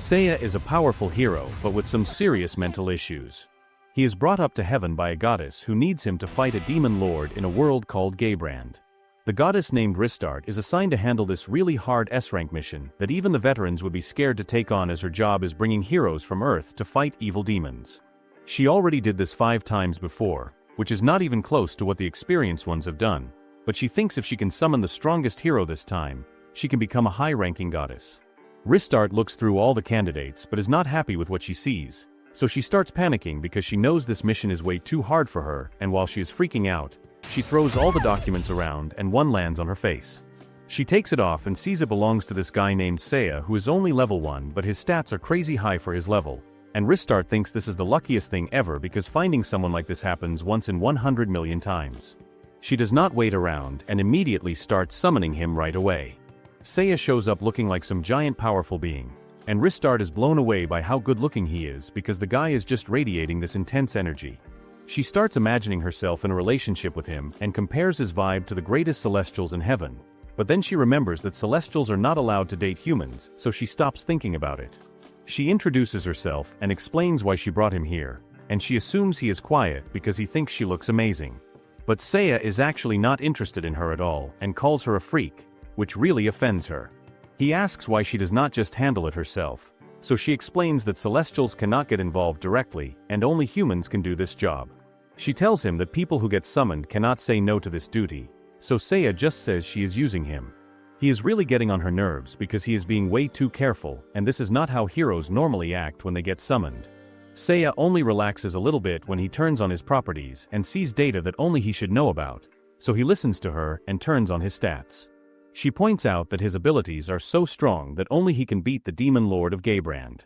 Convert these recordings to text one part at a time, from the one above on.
Seiya is a powerful hero but with some serious mental issues. He is brought up to heaven by a goddess who needs him to fight a demon lord in a world called Gaybrand. The goddess named Ristart is assigned to handle this really hard S-rank mission that even the veterans would be scared to take on, as her job is bringing heroes from Earth to fight evil demons. She already did this 5 times before, which is not even close to what the experienced ones have done, but she thinks if she can summon the strongest hero this time, she can become a high-ranking goddess. Ristart looks through all the candidates but is not happy with what she sees, so she starts panicking because she knows this mission is way too hard for her, and while she is freaking out, she throws all the documents around and one lands on her face. She takes it off and sees it belongs to this guy named Seiya, who is only level 1 but his stats are crazy high for his level, and Ristart thinks this is the luckiest thing ever because finding someone like this happens once in 100 million times. She does not wait around and immediately starts summoning him right away. Seiya shows up looking like some giant powerful being, and Ristart is blown away by how good looking he is because the guy is just radiating this intense energy. She starts imagining herself in a relationship with him and compares his vibe to the greatest celestials in heaven, but then she remembers that celestials are not allowed to date humans, so she stops thinking about it. She introduces herself and explains why she brought him here, and she assumes he is quiet because he thinks she looks amazing. But Seiya is actually not interested in her at all and calls her a freak, which really offends her. He asks why she does not just handle it herself, so she explains that celestials cannot get involved directly and only humans can do this job. She tells him that people who get summoned cannot say no to this duty, so Seiya just says she is using him. He is really getting on her nerves because he is being way too careful, and this is not how heroes normally act when they get summoned. Seiya only relaxes a little bit when he turns on his properties and sees data that only he should know about, so he listens to her and turns on his stats. She points out that his abilities are so strong that only he can beat the demon lord of Gaybrand.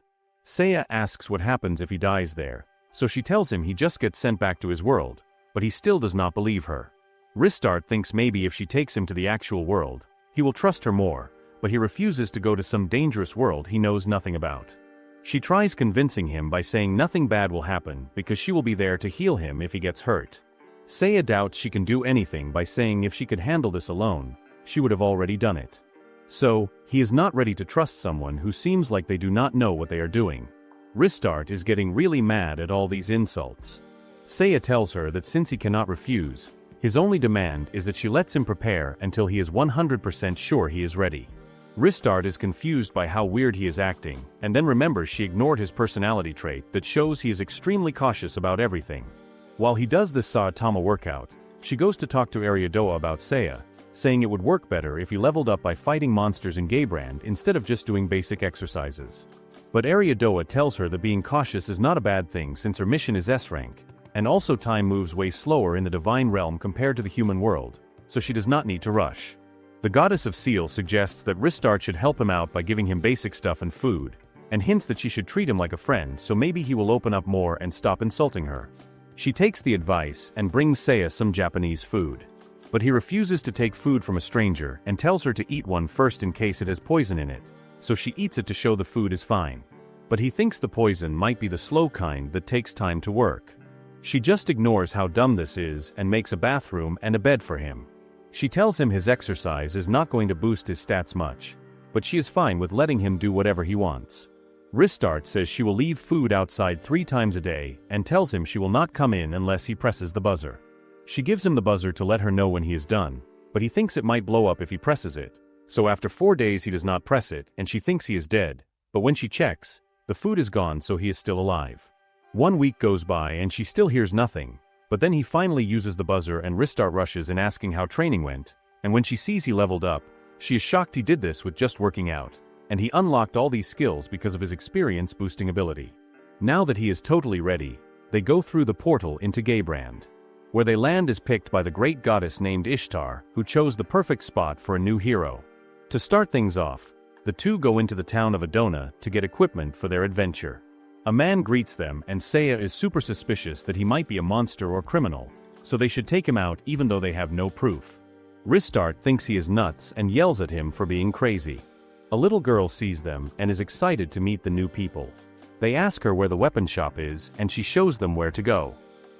Seiya asks what happens if he dies there, so she tells him he just gets sent back to his world, but he still does not believe her. Ristart thinks maybe if she takes him to the actual world, he will trust her more, but he refuses to go to some dangerous world he knows nothing about. She tries convincing him by saying nothing bad will happen because she will be there to heal him if he gets hurt. Seiya doubts she can do anything by saying if she could handle this alone, she would have already done it. So, he is not ready to trust someone who seems like they do not know what they are doing. Ristart is getting really mad at all these insults. Seiya tells her that since he cannot refuse, his only demand is that she lets him prepare until he is 100% sure he is ready. Ristart is confused by how weird he is acting, and then remembers she ignored his personality trait that shows he is extremely cautious about everything. While he does this Saitama workout, she goes to talk to Ariadoa about Seiya, saying it would work better if he leveled up by fighting monsters in Gaybrand instead of just doing basic exercises. But Ariadoa tells her that being cautious is not a bad thing since her mission is S-rank, and also time moves way slower in the divine realm compared to the human world, so she does not need to rush. The goddess of Seal suggests that Ristart should help him out by giving him basic stuff and food, and hints that she should treat him like a friend so maybe he will open up more and stop insulting her. She takes the advice and brings Seiya some Japanese food. But he refuses to take food from a stranger and tells her to eat one first in case it has poison in it, so she eats it to show the food is fine. But he thinks the poison might be the slow kind that takes time to work. She just ignores how dumb this is and makes a bathroom and a bed for him. She tells him his exercise is not going to boost his stats much, but she is fine with letting him do whatever he wants. Ristart says she will leave food outside 3 times a day and tells him she will not come in unless he presses the buzzer. She gives him the buzzer to let her know when he is done, but he thinks it might blow up if he presses it, so after 4 days he does not press it and she thinks he is dead, but when she checks, the food is gone so he is still alive. 1 week goes by and she still hears nothing, but then he finally uses the buzzer and Ristart rushes in asking how training went, and when she sees he leveled up, she is shocked he did this with just working out, and he unlocked all these skills because of his experience boosting ability. Now that he is totally ready, they go through the portal into Gaybrand. Where they land is picked by the great goddess named Ishtar, who chose the perfect spot for a new hero. To start things off, the two go into the town of Adona to get equipment for their adventure. A man greets them and Seiya is super suspicious that he might be a monster or criminal, so they should take him out even though they have no proof. Ristart thinks he is nuts and yells at him for being crazy. A little girl sees them and is excited to meet the new people. They ask her where the weapon shop is and she shows them where to go.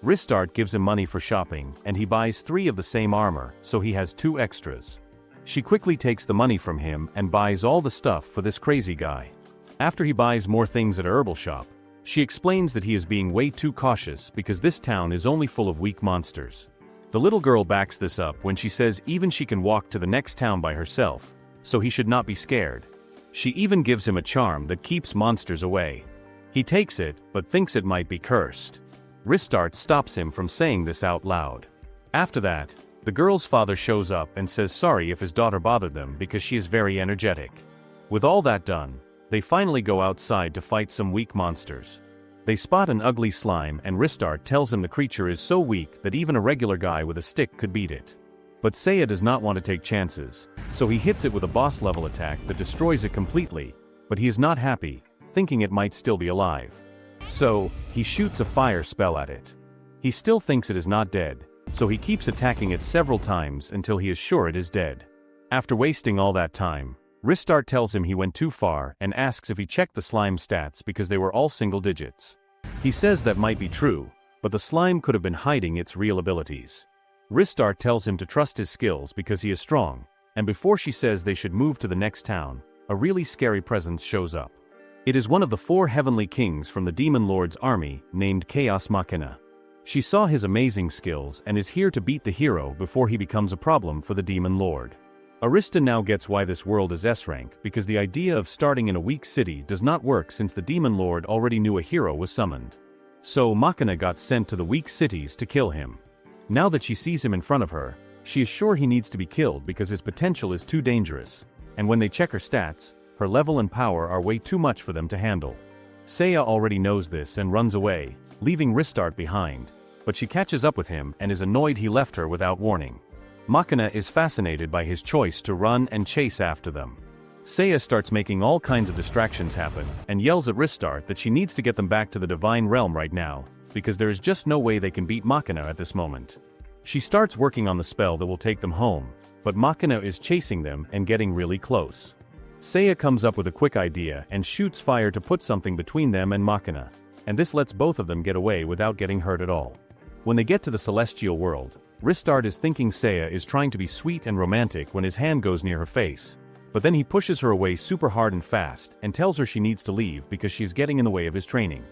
Ristart gives him money for shopping and he buys 3 of the same armor, so he has 2 extras. She quickly takes the money from him and buys all the stuff for this crazy guy. After he buys more things at a herbal shop, she explains that he is being way too cautious because this town is only full of weak monsters. The little girl backs this up when she says even she can walk to the next town by herself, so he should not be scared. She even gives him a charm that keeps monsters away. He takes it, but thinks it might be cursed. Ristardt stops him from saying this out loud. After that, the girl's father shows up and says sorry if his daughter bothered them because she is very energetic. With all that done, they finally go outside to fight some weak monsters. They spot an ugly slime and Ristardt tells him the creature is so weak that even a regular guy with a stick could beat it. But Seiya does not want to take chances, so he hits it with a boss level attack that destroys it completely, but he is not happy, thinking it might still be alive. So, he shoots a fire spell at it. He still thinks it is not dead, so he keeps attacking it several times until he is sure it is dead. After wasting all that time, Ristardt tells him he went too far and asks if he checked the slime stats because they were all single digits. He says that might be true, but the slime could have been hiding its real abilities. Ristardt tells him to trust his skills because he is strong, and before she says they should move to the next town, a really scary presence shows up. It is one of the 4 heavenly kings from the Demon Lord's army, named Chaos Makina. She saw his amazing skills and is here to beat the hero before he becomes a problem for the Demon Lord. Arista now gets why this world is S-rank because the idea of starting in a weak city does not work since the Demon Lord already knew a hero was summoned. So Makina got sent to the weak cities to kill him. Now that she sees him in front of her, she is sure he needs to be killed because his potential is too dangerous, and when they check her stats, her level and power are way too much for them to handle. Seiya already knows this and runs away, leaving Ristardt behind, but she catches up with him and is annoyed he left her without warning. Makina is fascinated by his choice to run and chase after them. Seiya starts making all kinds of distractions happen and yells at Ristardt that she needs to get them back to the Divine Realm right now, because there is just no way they can beat Makina at this moment. She starts working on the spell that will take them home, but Makina is chasing them and getting really close. Seiya comes up with a quick idea and shoots fire to put something between them and Makina, and this lets both of them get away without getting hurt at all. When they get to the celestial world, Ristardt is thinking Seiya is trying to be sweet and romantic when his hand goes near her face, but then he pushes her away super hard and fast and tells her she needs to leave because she is getting in the way of his training.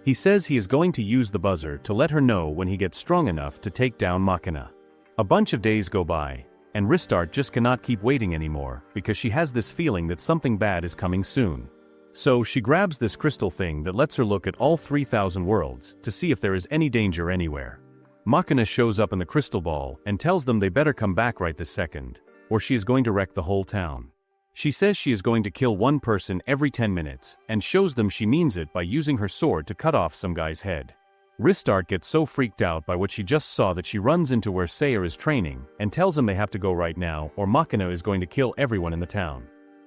He says he is going to use the buzzer to let her know when he gets strong enough to take down Makina. A bunch of days go by, and Ristardt just cannot keep waiting anymore because she has this feeling that something bad is coming soon. So she grabs this crystal thing that lets her look at all 3,000 worlds to see if there is any danger anywhere. Makina shows up in the crystal ball and tells them they better come back right this second, or she is going to wreck the whole town. She says she is going to kill one person every 10 minutes, and shows them she means it by using her sword to cut off some guy's head. Ristardt gets so freaked out by what she just saw that she runs into where Seiya is training, and tells him they have to go right now or Makina is going to kill everyone in the town.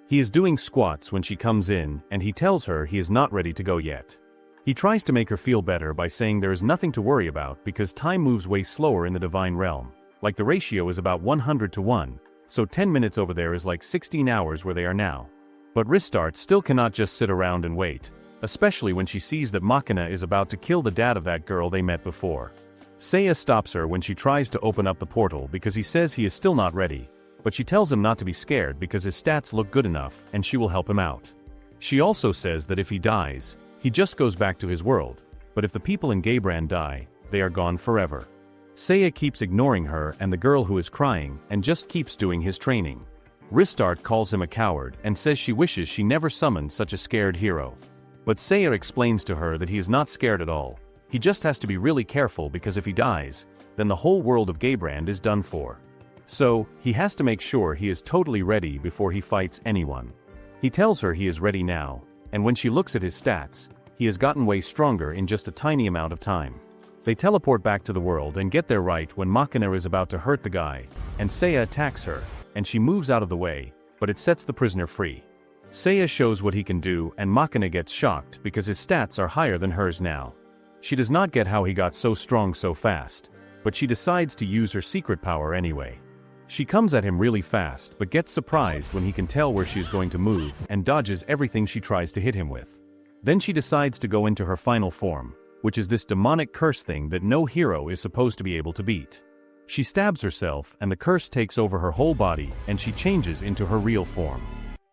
He is doing squats when she comes in, and he tells her he is not ready to go yet. He tries to make her feel better by saying there is nothing to worry about because time moves way slower in the Divine Realm, like the ratio is about 100 to 1, so 10 minutes over there is like 16 hours where they are now. But Ristardt still cannot just sit around and wait, especially when she sees that Makina is about to kill the dad of that girl they met before. Seiya stops her when she tries to open up the portal because he says he is still not ready, but she tells him not to be scared because his stats look good enough and she will help him out. She also says that if he dies, he just goes back to his world, but if the people in Gaybrand die, they are gone forever. Seiya keeps ignoring her and the girl who is crying and just keeps doing his training. Ristardt calls him a coward and says she wishes she never summoned such a scared hero. But Seiya explains to her that he is not scared at all, he just has to be really careful because if he dies, then the whole world of Gaybrand is done for. So, he has to make sure he is totally ready before he fights anyone. He tells her he is ready now, and when she looks at his stats, he has gotten way stronger in just a tiny amount of time. They teleport back to the world and get there right when Makina is about to hurt the guy, and Seiya attacks her, and she moves out of the way, but it sets the prisoner free. Seiya shows what he can do and Makina gets shocked because his stats are higher than hers now. She does not get how he got so strong so fast, but she decides to use her secret power anyway. She comes at him really fast but gets surprised when he can tell where she is going to move and dodges everything she tries to hit him with. Then she decides to go into her final form, which is this demonic curse thing that no hero is supposed to be able to beat. She stabs herself and the curse takes over her whole body and she changes into her real form.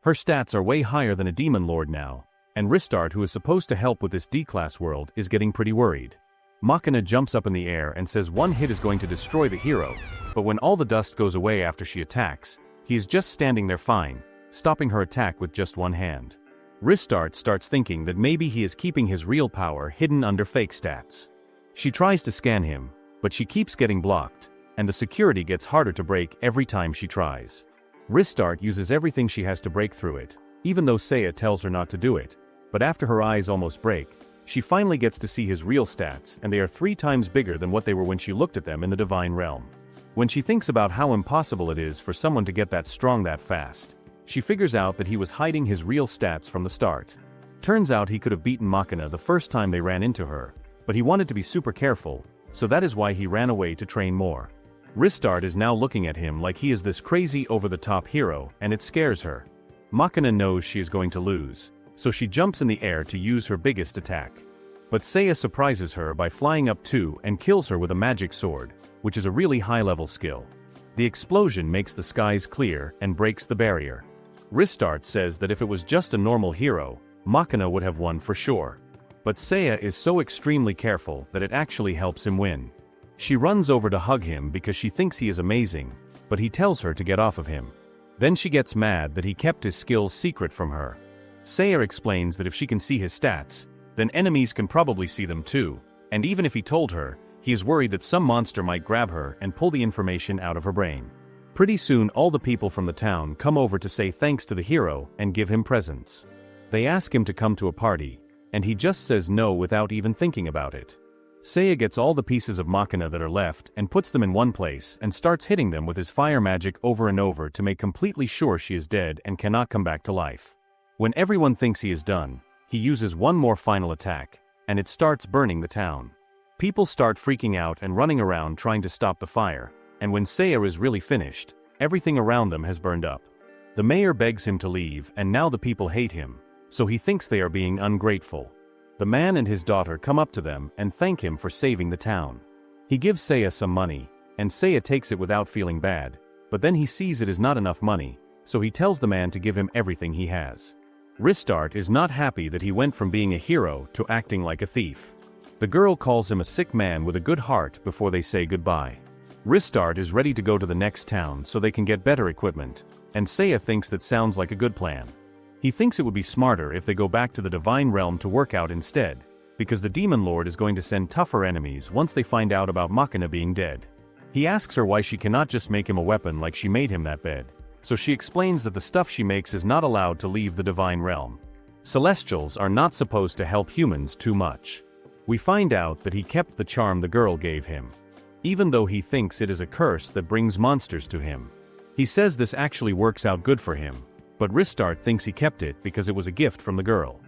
Her stats are way higher than a demon lord now, and Ristart, who is supposed to help with this D-class world, is getting pretty worried. Makina jumps up in the air and says one hit is going to destroy the hero, but when all the dust goes away after she attacks, he is just standing there fine, stopping her attack with just one hand. Ristart starts thinking that maybe he is keeping his real power hidden under fake stats. She tries to scan him, but she keeps getting blocked, and the security gets harder to break every time she tries. Ristart uses everything she has to break through it, even though Seiya tells her not to do it, but after her eyes almost break, she finally gets to see his real stats, and they are 3 times bigger than what they were when she looked at them in the Divine Realm. When she thinks about how impossible it is for someone to get that strong that fast, she figures out that he was hiding his real stats from the start. Turns out he could have beaten Makina the first time they ran into her, but he wanted to be super careful, so that is why he ran away to train more. Ristart is now looking at him like he is this crazy over-the-top hero, and it scares her. Makina knows she is going to lose, so she jumps in the air to use her biggest attack. But Seiya surprises her by flying up too and kills her with a magic sword, which is a really high-level skill. The explosion makes the skies clear and breaks the barrier. Ristart says that if it was just a normal hero, Makina would have won for sure. But Seiya is so extremely careful that it actually helps him win. She runs over to hug him because she thinks he is amazing, but he tells her to get off of him. Then she gets mad that he kept his skills secret from her. Seiya explains that if she can see his stats, then enemies can probably see them too, and even if he told her, he is worried that some monster might grab her and pull the information out of her brain. Pretty soon all the people from the town come over to say thanks to the hero and give him presents. They ask him to come to a party, and he just says no without even thinking about it. Seiya gets all the pieces of Makina that are left and puts them in one place and starts hitting them with his fire magic over and over to make completely sure she is dead and cannot come back to life. When everyone thinks he is done, he uses one more final attack, and it starts burning the town. People start freaking out and running around trying to stop the fire, and when Seiya is really finished, everything around them has burned up. The mayor begs him to leave, and now the people hate him, so he thinks they are being ungrateful. The man and his daughter come up to them and thank him for saving the town. He gives Seiya some money, and Seiya takes it without feeling bad, but then he sees it is not enough money, so he tells the man to give him everything he has. Ristart is not happy that he went from being a hero to acting like a thief. The girl calls him a sick man with a good heart before they say goodbye. Ristart is ready to go to the next town so they can get better equipment, and Seiya thinks that sounds like a good plan. He thinks it would be smarter if they go back to the Divine Realm to work out instead, because the Demon Lord is going to send tougher enemies once they find out about Makina being dead. He asks her why she cannot just make him a weapon like she made him that bed, so she explains that the stuff she makes is not allowed to leave the Divine Realm. Celestials are not supposed to help humans too much. We find out that he kept the charm the girl gave him, even though he thinks it is a curse that brings monsters to him. He says this actually works out good for him, but Ristart thinks he kept it because it was a gift from the girl.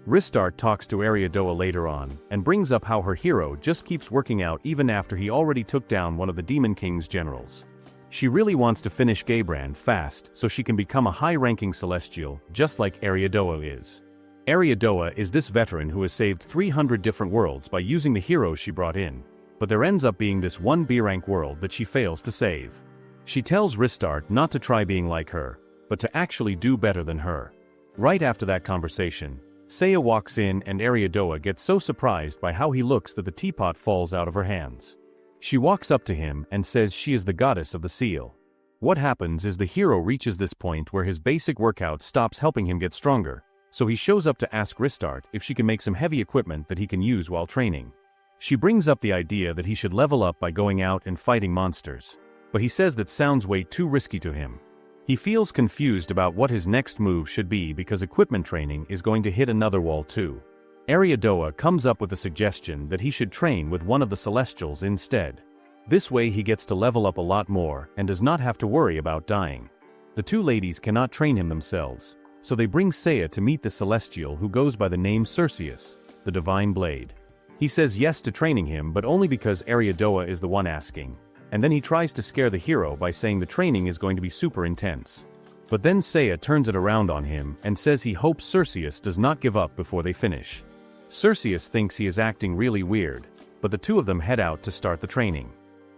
Ristart talks to Ariadoa later on, and brings up how her hero just keeps working out even after he already took down one of the Demon King's generals. She really wants to finish Gaybrand fast so she can become a high-ranking Celestial, just like Ariadoa is. Ariadoa is this veteran who has saved 300 different worlds by using the heroes she brought in, but there ends up being this one B-rank world that she fails to save. She tells Ristart not to try being like her, but to actually do better than her. Right after that conversation, Seiya walks in and Ariadoa gets so surprised by how he looks that the teapot falls out of her hands. She walks up to him and says she is the goddess of the seal. What happens is the hero reaches this point where his basic workout stops helping him get stronger, so he shows up to ask Ristart if she can make some heavy equipment that he can use while training. She brings up the idea that he should level up by going out and fighting monsters, but he says that sounds way too risky to him. He feels confused about what his next move should be because equipment training is going to hit another wall too. Ariadoa comes up with a suggestion that he should train with one of the Celestials instead. This way he gets to level up a lot more and does not have to worry about dying. The two ladies cannot train him themselves, so they bring Seiya to meet the Celestial who goes by the name Cerseus, the Divine Blade. He says yes to training him but only because Ariadoa is the one asking, and then he tries to scare the hero by saying the training is going to be super intense. But then Seiya turns it around on him and says he hopes Cerseus does not give up before they finish. Cerseus thinks he is acting really weird, but the two of them head out to start the training.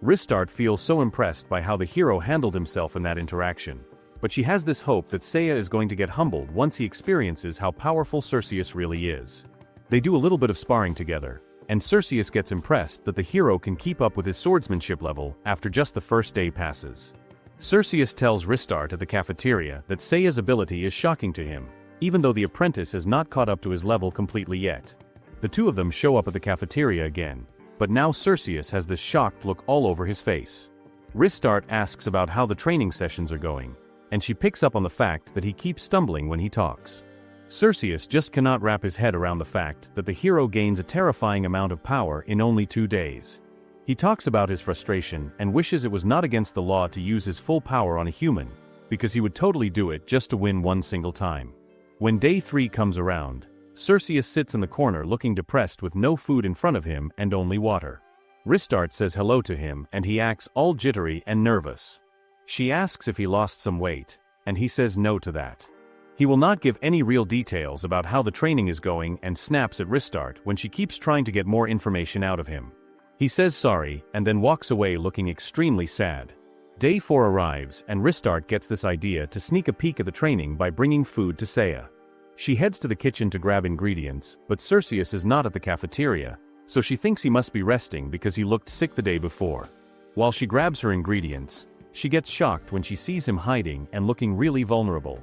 Ristart feels so impressed by how the hero handled himself in that interaction, but she has this hope that Seiya is going to get humbled once he experiences how powerful Cerseus really is. They do a little bit of sparring together, and Cerseus gets impressed that the hero can keep up with his swordsmanship level after just the first day passes. Cerseus tells Ristart at the cafeteria that Seiya's ability is shocking to him, even though the apprentice has not caught up to his level completely yet. The two of them show up at the cafeteria again, but now Cerseus has this shocked look all over his face. Ristart asks about how the training sessions are going, and she picks up on the fact that he keeps stumbling when he talks. Cerseus just cannot wrap his head around the fact that the hero gains a terrifying amount of power in only 2 days. He talks about his frustration and wishes it was not against the law to use his full power on a human, because he would totally do it just to win one single time. When day 3 comes around, Cerseus sits in the corner looking depressed with no food in front of him and only water. Ristart says hello to him and he acts all jittery and nervous. She asks if he lost some weight, and he says no to that. He will not give any real details about how the training is going and snaps at Ristart when she keeps trying to get more information out of him. He says sorry and then walks away looking extremely sad. Day 4 arrives and Ristart gets this idea to sneak a peek at the training by bringing food to Seiya. She heads to the kitchen to grab ingredients, but Cerseus is not at the cafeteria, so she thinks he must be resting because he looked sick the day before. While she grabs her ingredients, she gets shocked when she sees him hiding and looking really vulnerable.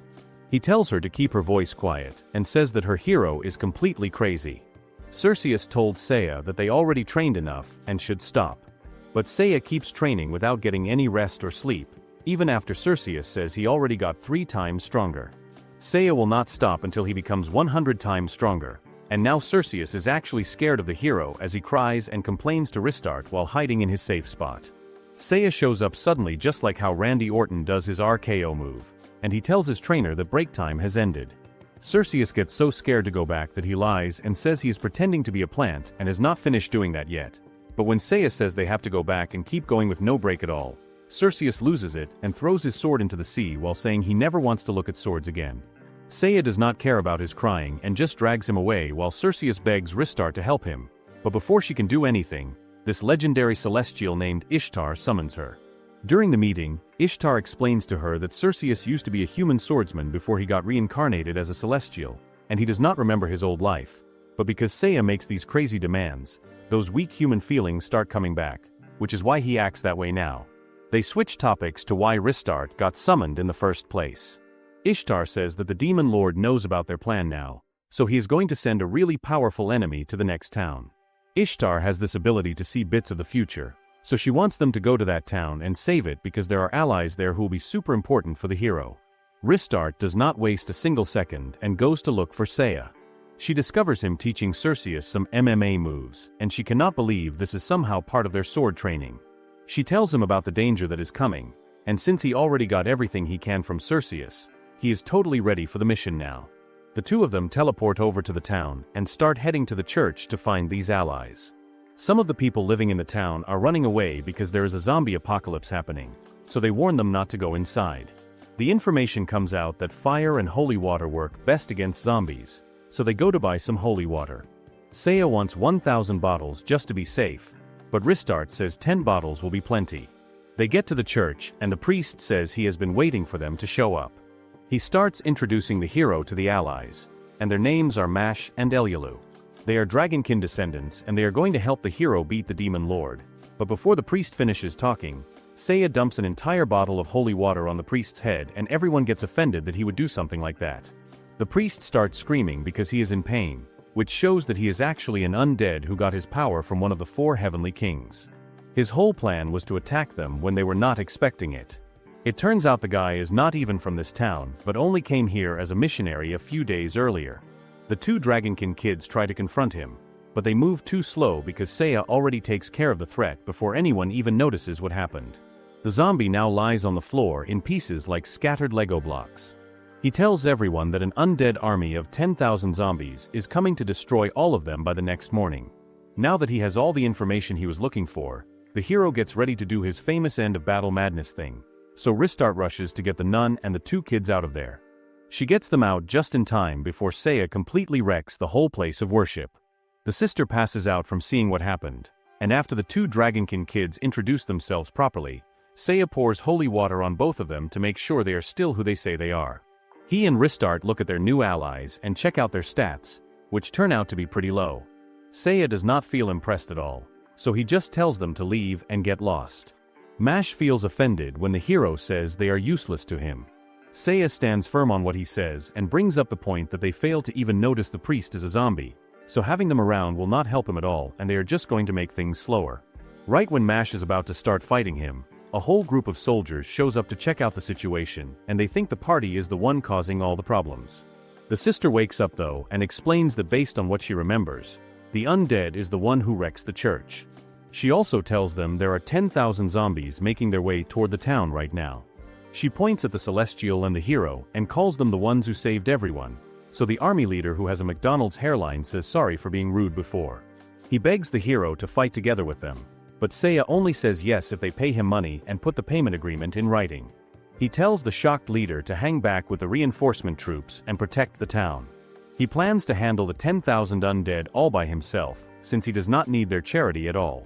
He tells her to keep her voice quiet and says that her hero is completely crazy. Cerseus told Seiya that they already trained enough and should stop. But Seiya keeps training without getting any rest or sleep, even after Cerseus says he already got 3 times stronger. Seiya will not stop until he becomes 100 times stronger, and now Cerseus is actually scared of the hero as he cries and complains to Ristart while hiding in his safe spot. Seiya shows up suddenly just like how Randy Orton does his RKO move, and he tells his trainer that break time has ended. Cerseus gets so scared to go back that he lies and says he is pretending to be a plant and has not finished doing that yet. But when Seiya says they have to go back and keep going with no break at all, Cerseus loses it and throws his sword into the sea while saying he never wants to look at swords again. Seiya does not care about his crying and just drags him away while Cerseus begs Ristart to help him. But before she can do anything, this legendary celestial named Ishtar summons her. During the meeting, Ishtar explains to her that Cerseus used to be a human swordsman before he got reincarnated as a celestial, and he does not remember his old life. But because Seiya makes these crazy demands, those weak human feelings start coming back, which is why he acts that way now. They switch topics to why Ristart got summoned in the first place. Ishtar says that the Demon Lord knows about their plan now, so he is going to send a really powerful enemy to the next town. Ishtar has this ability to see bits of the future, so she wants them to go to that town and save it because there are allies there who will be super important for the hero. Ristart does not waste a single second and goes to look for Seiya. She discovers him teaching Cerseus some MMA moves, and she cannot believe this is somehow part of their sword training. She tells him about the danger that is coming, and since he already got everything he can from Cerseus, he is totally ready for the mission now. The two of them teleport over to the town and start heading to the church to find these allies. Some of the people living in the town are running away because there is a zombie apocalypse happening, so they warn them not to go inside. The information comes out that fire and holy water work best against zombies, so they go to buy some holy water. Seiya wants 1,000 bottles just to be safe, but Ristart says 10 bottles will be plenty. They get to the church and the priest says he has been waiting for them to show up. He starts introducing the hero to the allies, and their names are Mash and Elyulu. They are Dragonkin descendants and they are going to help the hero beat the Demon Lord. But before the priest finishes talking, Seiya dumps an entire bottle of holy water on the priest's head and everyone gets offended that he would do something like that. The priest starts screaming because he is in pain, which shows that he is actually an undead who got his power from one of the 4 heavenly kings. His whole plan was to attack them when they were not expecting it. It turns out the guy is not even from this town, but only came here as a missionary a few days earlier. The 2 Dragonkin kids try to confront him, but they move too slow because Seiya already takes care of the threat before anyone even notices what happened. The zombie now lies on the floor in pieces like scattered Lego blocks. He tells everyone that an undead army of 10,000 zombies is coming to destroy all of them by the next morning. Now that he has all the information he was looking for, the hero gets ready to do his famous end of battle madness thing. So Ristart rushes to get the nun and the 2 kids out of there. She gets them out just in time before Seiya completely wrecks the whole place of worship. The sister passes out from seeing what happened, and after the 2 Dragonkin kids introduce themselves properly, Seiya pours holy water on both of them to make sure they are still who they say they are. He and Ristardt look at their new allies and check out their stats, which turn out to be pretty low. Seiya does not feel impressed at all, so he just tells them to leave and get lost. Mash feels offended when the hero says they are useless to him. Seiya stands firm on what he says and brings up the point that they fail to even notice the priest is a zombie, so having them around will not help him at all and they are just going to make things slower. Right when Mash is about to start fighting him, a whole group of soldiers shows up to check out the situation and they think the party is the one causing all the problems. The sister wakes up though and explains that based on what she remembers, the undead is the one who wrecks the church. She also tells them there are 10,000 zombies making their way toward the town right now. She points at the Celestial and the hero and calls them the ones who saved everyone, so the army leader who has a McDonald's hairline says sorry for being rude before. He begs the hero to fight together with them, but Seiya only says yes if they pay him money and put the payment agreement in writing. He tells the shocked leader to hang back with the reinforcement troops and protect the town. He plans to handle the 10,000 undead all by himself, since he does not need their charity at all.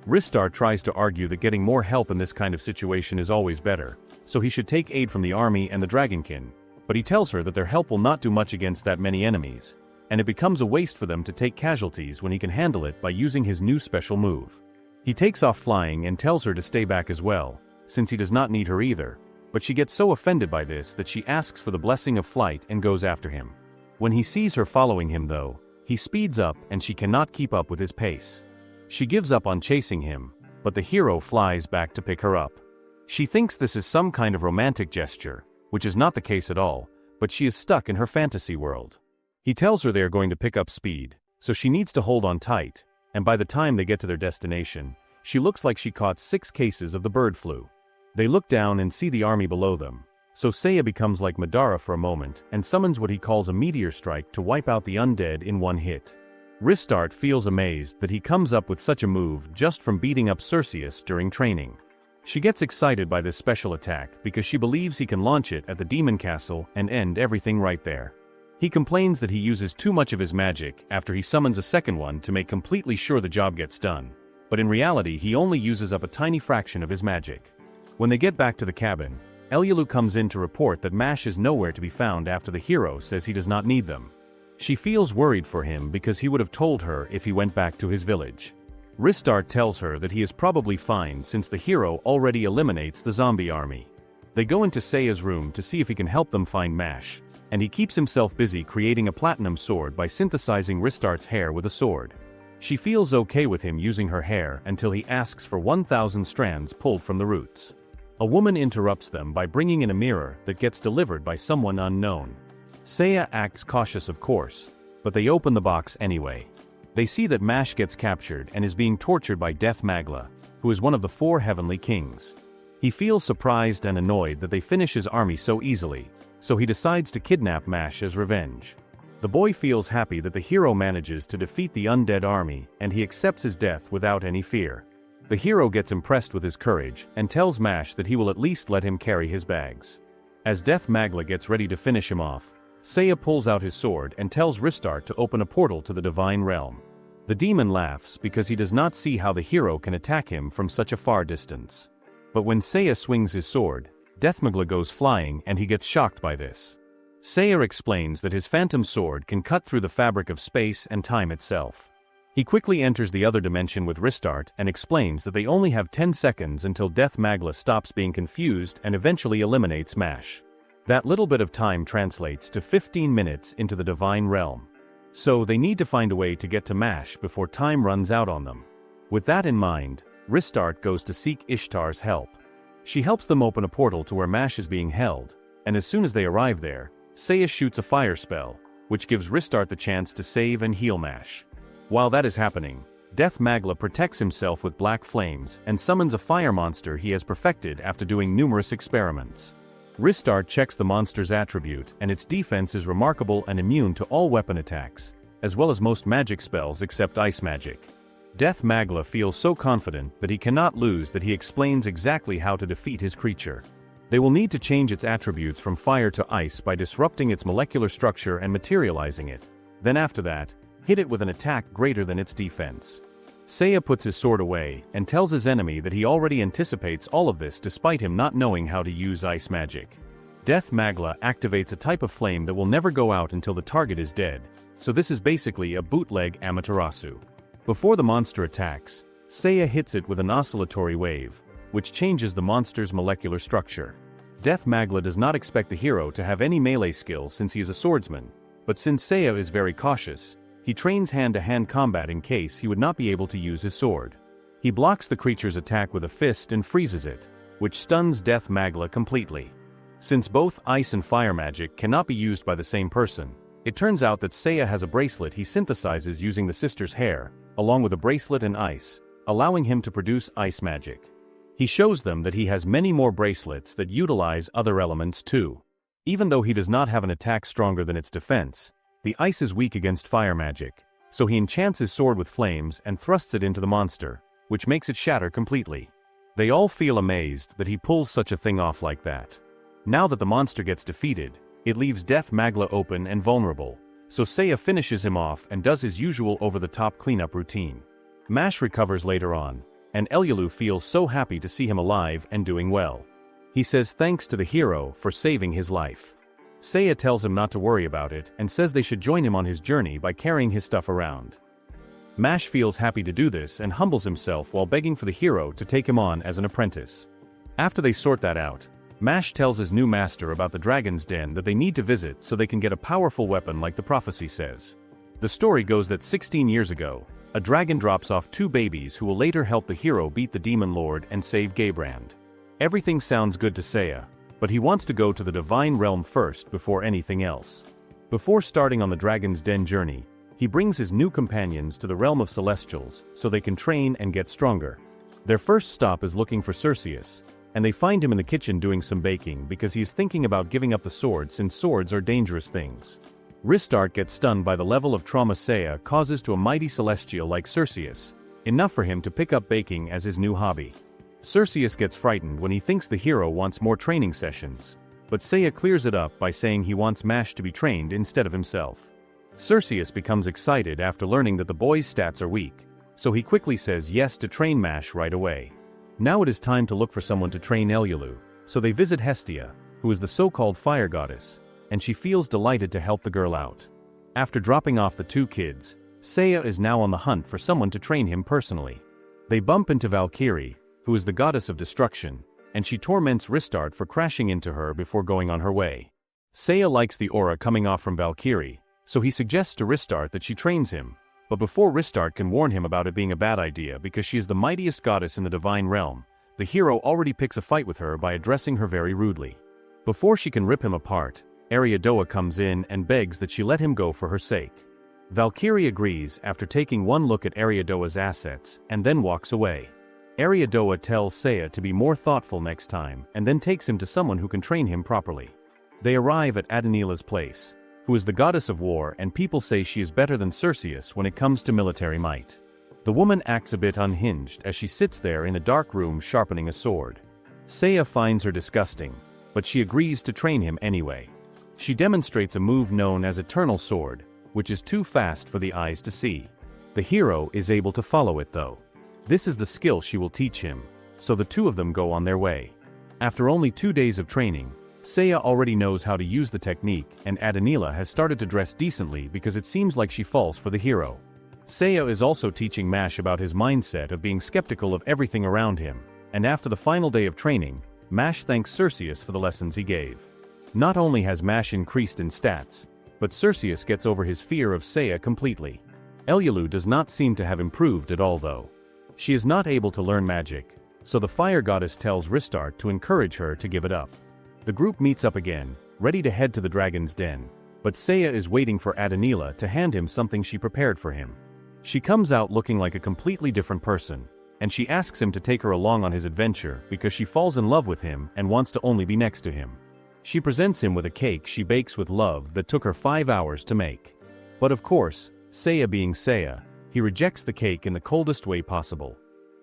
Ristardt tries to argue that getting more help in this kind of situation is always better, so he should take aid from the army and the Dragonkin, but he tells her that their help will not do much against that many enemies, and it becomes a waste for them to take casualties when he can handle it by using his new special move. He takes off flying and tells her to stay back as well, since he does not need her either, but she gets so offended by this that she asks for the blessing of flight and goes after him. When he sees her following him though, he speeds up and she cannot keep up with his pace. She gives up on chasing him, but the hero flies back to pick her up. She thinks this is some kind of romantic gesture, which is not the case at all, but she is stuck in her fantasy world. He tells her they are going to pick up speed, so she needs to hold on tight, and by the time they get to their destination, she looks like she caught 6 cases of the bird flu. They look down and see the army below them, so Seiya becomes like Madara for a moment and summons what he calls a meteor strike to wipe out the undead in one hit. Ristardt feels amazed that he comes up with such a move just from beating up Cerseus during training. She gets excited by this special attack because she believes he can launch it at the demon castle and end everything right there. He complains that he uses too much of his magic after he summons a second one to make completely sure the job gets done, but in reality he only uses up a tiny fraction of his magic. When they get back to the cabin, Elyulu comes in to report that Mash is nowhere to be found after the hero says he does not need them. She feels worried for him because he would have told her if he went back to his village. Ristardt tells her that he is probably fine since the hero already eliminates the zombie army. They go into Seiya's room to see if he can help them find Mash, and he keeps himself busy creating a platinum sword by synthesizing Ristardt's hair with a sword. She feels okay with him using her hair until he asks for 1,000 strands pulled from the roots. A woman interrupts them by bringing in a mirror that gets delivered by someone unknown. Seiya acts cautious of course, but they open the box anyway. They see that Mash gets captured and is being tortured by Death Magla, who is one of the 4 heavenly kings. He feels surprised and annoyed that they finish his army so easily, so he decides to kidnap Mash as revenge. The boy feels happy that the hero manages to defeat the undead army and he accepts his death without any fear. The hero gets impressed with his courage and tells Mash that he will at least let him carry his bags. As Death Magla gets ready to finish him off, Seiya pulls out his sword and tells Ristardt to open a portal to the divine realm. The demon laughs because he does not see how the hero can attack him from such a far distance. But when Seiya swings his sword, Death Magla goes flying and he gets shocked by this. Seiya explains that his phantom sword can cut through the fabric of space and time itself. He quickly enters the other dimension with Ristardt and explains that they only have 10 seconds until Death Magla stops being confused and eventually eliminates Mash. That little bit of time translates to 15 minutes into the divine realm. So they need to find a way to get to Mash before time runs out on them. With that in mind, Ristardt goes to seek Ishtar's help. She helps them open a portal to where Mash is being held, and as soon as they arrive there, Seiya shoots a fire spell, which gives Ristardt the chance to save and heal Mash. While that is happening, Death Magla protects himself with black flames and summons a fire monster he has perfected after doing numerous experiments. Ristardt checks the monster's attribute and its defense is remarkable and immune to all weapon attacks, as well as most magic spells except ice magic. Death Magla feels so confident that he cannot lose that he explains exactly how to defeat his creature. They will need to change its attributes from fire to ice by disrupting its molecular structure and materializing it. Then after that, hit it with an attack greater than its defense. Seiya puts his sword away and tells his enemy that he already anticipates all of this despite him not knowing how to use ice magic. Death Magla activates a type of flame that will never go out until the target is dead, so this is basically a bootleg Amaterasu. Before the monster attacks, Seiya hits it with an oscillatory wave, which changes the monster's molecular structure. Death Magla does not expect the hero to have any melee skills since he is a swordsman, but since Seiya is very cautious, he trains hand-to-hand combat in case he would not be able to use his sword. He blocks the creature's attack with a fist and freezes it, which stuns Death Magla completely. Since both ice and fire magic cannot be used by the same person, it turns out that Seiya has a bracelet he synthesizes using the sister's hair, along with a bracelet and ice, allowing him to produce ice magic. He shows them that he has many more bracelets that utilize other elements too. Even though he does not have an attack stronger than its defense, the ice is weak against fire magic, so he enchants his sword with flames and thrusts it into the monster, which makes it shatter completely. They all feel amazed that he pulls such a thing off like that. Now that the monster gets defeated, it leaves Death Magla open and vulnerable, so Seiya finishes him off and does his usual over-the-top cleanup routine. Mash recovers later on, and Elyulu feels so happy to see him alive and doing well. He says thanks to the hero for saving his life. Seiya tells him not to worry about it and says they should join him on his journey by carrying his stuff around. Mash feels happy to do this and humbles himself while begging for the hero to take him on as an apprentice. After they sort that out, Mash tells his new master about the dragon's den that they need to visit so they can get a powerful weapon like the prophecy says. The story goes that 16 years ago, a dragon drops off 2 babies who will later help the hero beat the demon lord and save Gaybrand. Everything sounds good to Seiya, but he wants to go to the divine realm first before anything else. Before starting on the dragon's den journey, he brings his new companions to the realm of celestials so they can train and get stronger. Their first stop is looking for Cerseus, and they find him in the kitchen doing some baking because he is thinking about giving up the sword since swords are dangerous things. Ristarch gets stunned by the level of trauma Seiya causes to a mighty celestial like Cerseus, enough for him to pick up baking as his new hobby. Cerseus gets frightened when he thinks the hero wants more training sessions, but Seiya clears it up by saying he wants Mash to be trained instead of himself. Cerseus becomes excited after learning that the boy's stats are weak, so he quickly says yes to train Mash right away. Now it is time to look for someone to train Elyulu, so they visit Hestia, who is the so-called fire goddess, and she feels delighted to help the girl out. After dropping off the 2 kids, Seiya is now on the hunt for someone to train him personally. They bump into Valkyrie, who is the goddess of destruction, and she torments Ristarch for crashing into her before going on her way. Seiya likes the aura coming off from Valkyrie, so he suggests to Ristarch that she trains him, but before Ristarch can warn him about it being a bad idea because she is the mightiest goddess in the divine realm, the hero already picks a fight with her by addressing her very rudely. Before she can rip him apart, Ariadoa comes in and begs that she let him go for her sake. Valkyrie agrees after taking one look at Ariadoa's assets and then walks away. Ariadoa tells Seiya to be more thoughtful next time and then takes him to someone who can train him properly. They arrive at Adenila's place, who is the goddess of war, and people say she is better than Cerseus when it comes to military might. The woman acts a bit unhinged as she sits there in a dark room sharpening a sword. Seiya finds her disgusting, but she agrees to train him anyway. She demonstrates a move known as Eternal Sword, which is too fast for the eyes to see. The hero is able to follow it though. This is the skill she will teach him, so the 2 of them go on their way. After only 2 days of training, Seiya already knows how to use the technique, and Adenila has started to dress decently because it seems like she falls for the hero. Seiya is also teaching Mash about his mindset of being skeptical of everything around him, and after the final day of training, Mash thanks Cerseus for the lessons he gave. Not only has Mash increased in stats, but Cerseus gets over his fear of Seiya completely. Elyulu does not seem to have improved at all though. She is not able to learn magic, so the fire goddess tells Ristarch to encourage her to give it up. The group meets up again, ready to head to the dragon's den, but Seiya is waiting for Adenila to hand him something she prepared for him. She comes out looking like a completely different person, and she asks him to take her along on his adventure because she falls in love with him and wants to only be next to him. She presents him with a cake she bakes with love that took her 5 hours to make. But of course, Seiya being Seiya, he rejects the cake in the coldest way possible.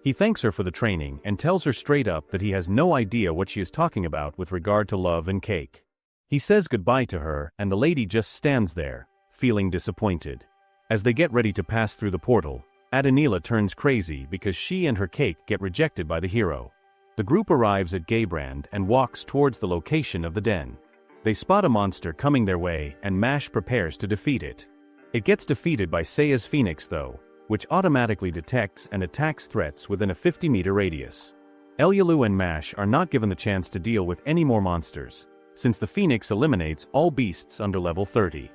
He thanks her for the training and tells her straight up that he has no idea what she is talking about with regard to love and cake. He says goodbye to her and the lady just stands there, feeling disappointed. As they get ready to pass through the portal, Adenila turns crazy because she and her cake get rejected by the hero. The group arrives at Gaybrand and walks towards the location of the den. They spot a monster coming their way and Mash prepares to defeat it. It gets defeated by Seiya's Phoenix though, which automatically detects and attacks threats within a 50-meter radius. Elyulu and Mash are not given the chance to deal with any more monsters, since the Phoenix eliminates all beasts under level 30.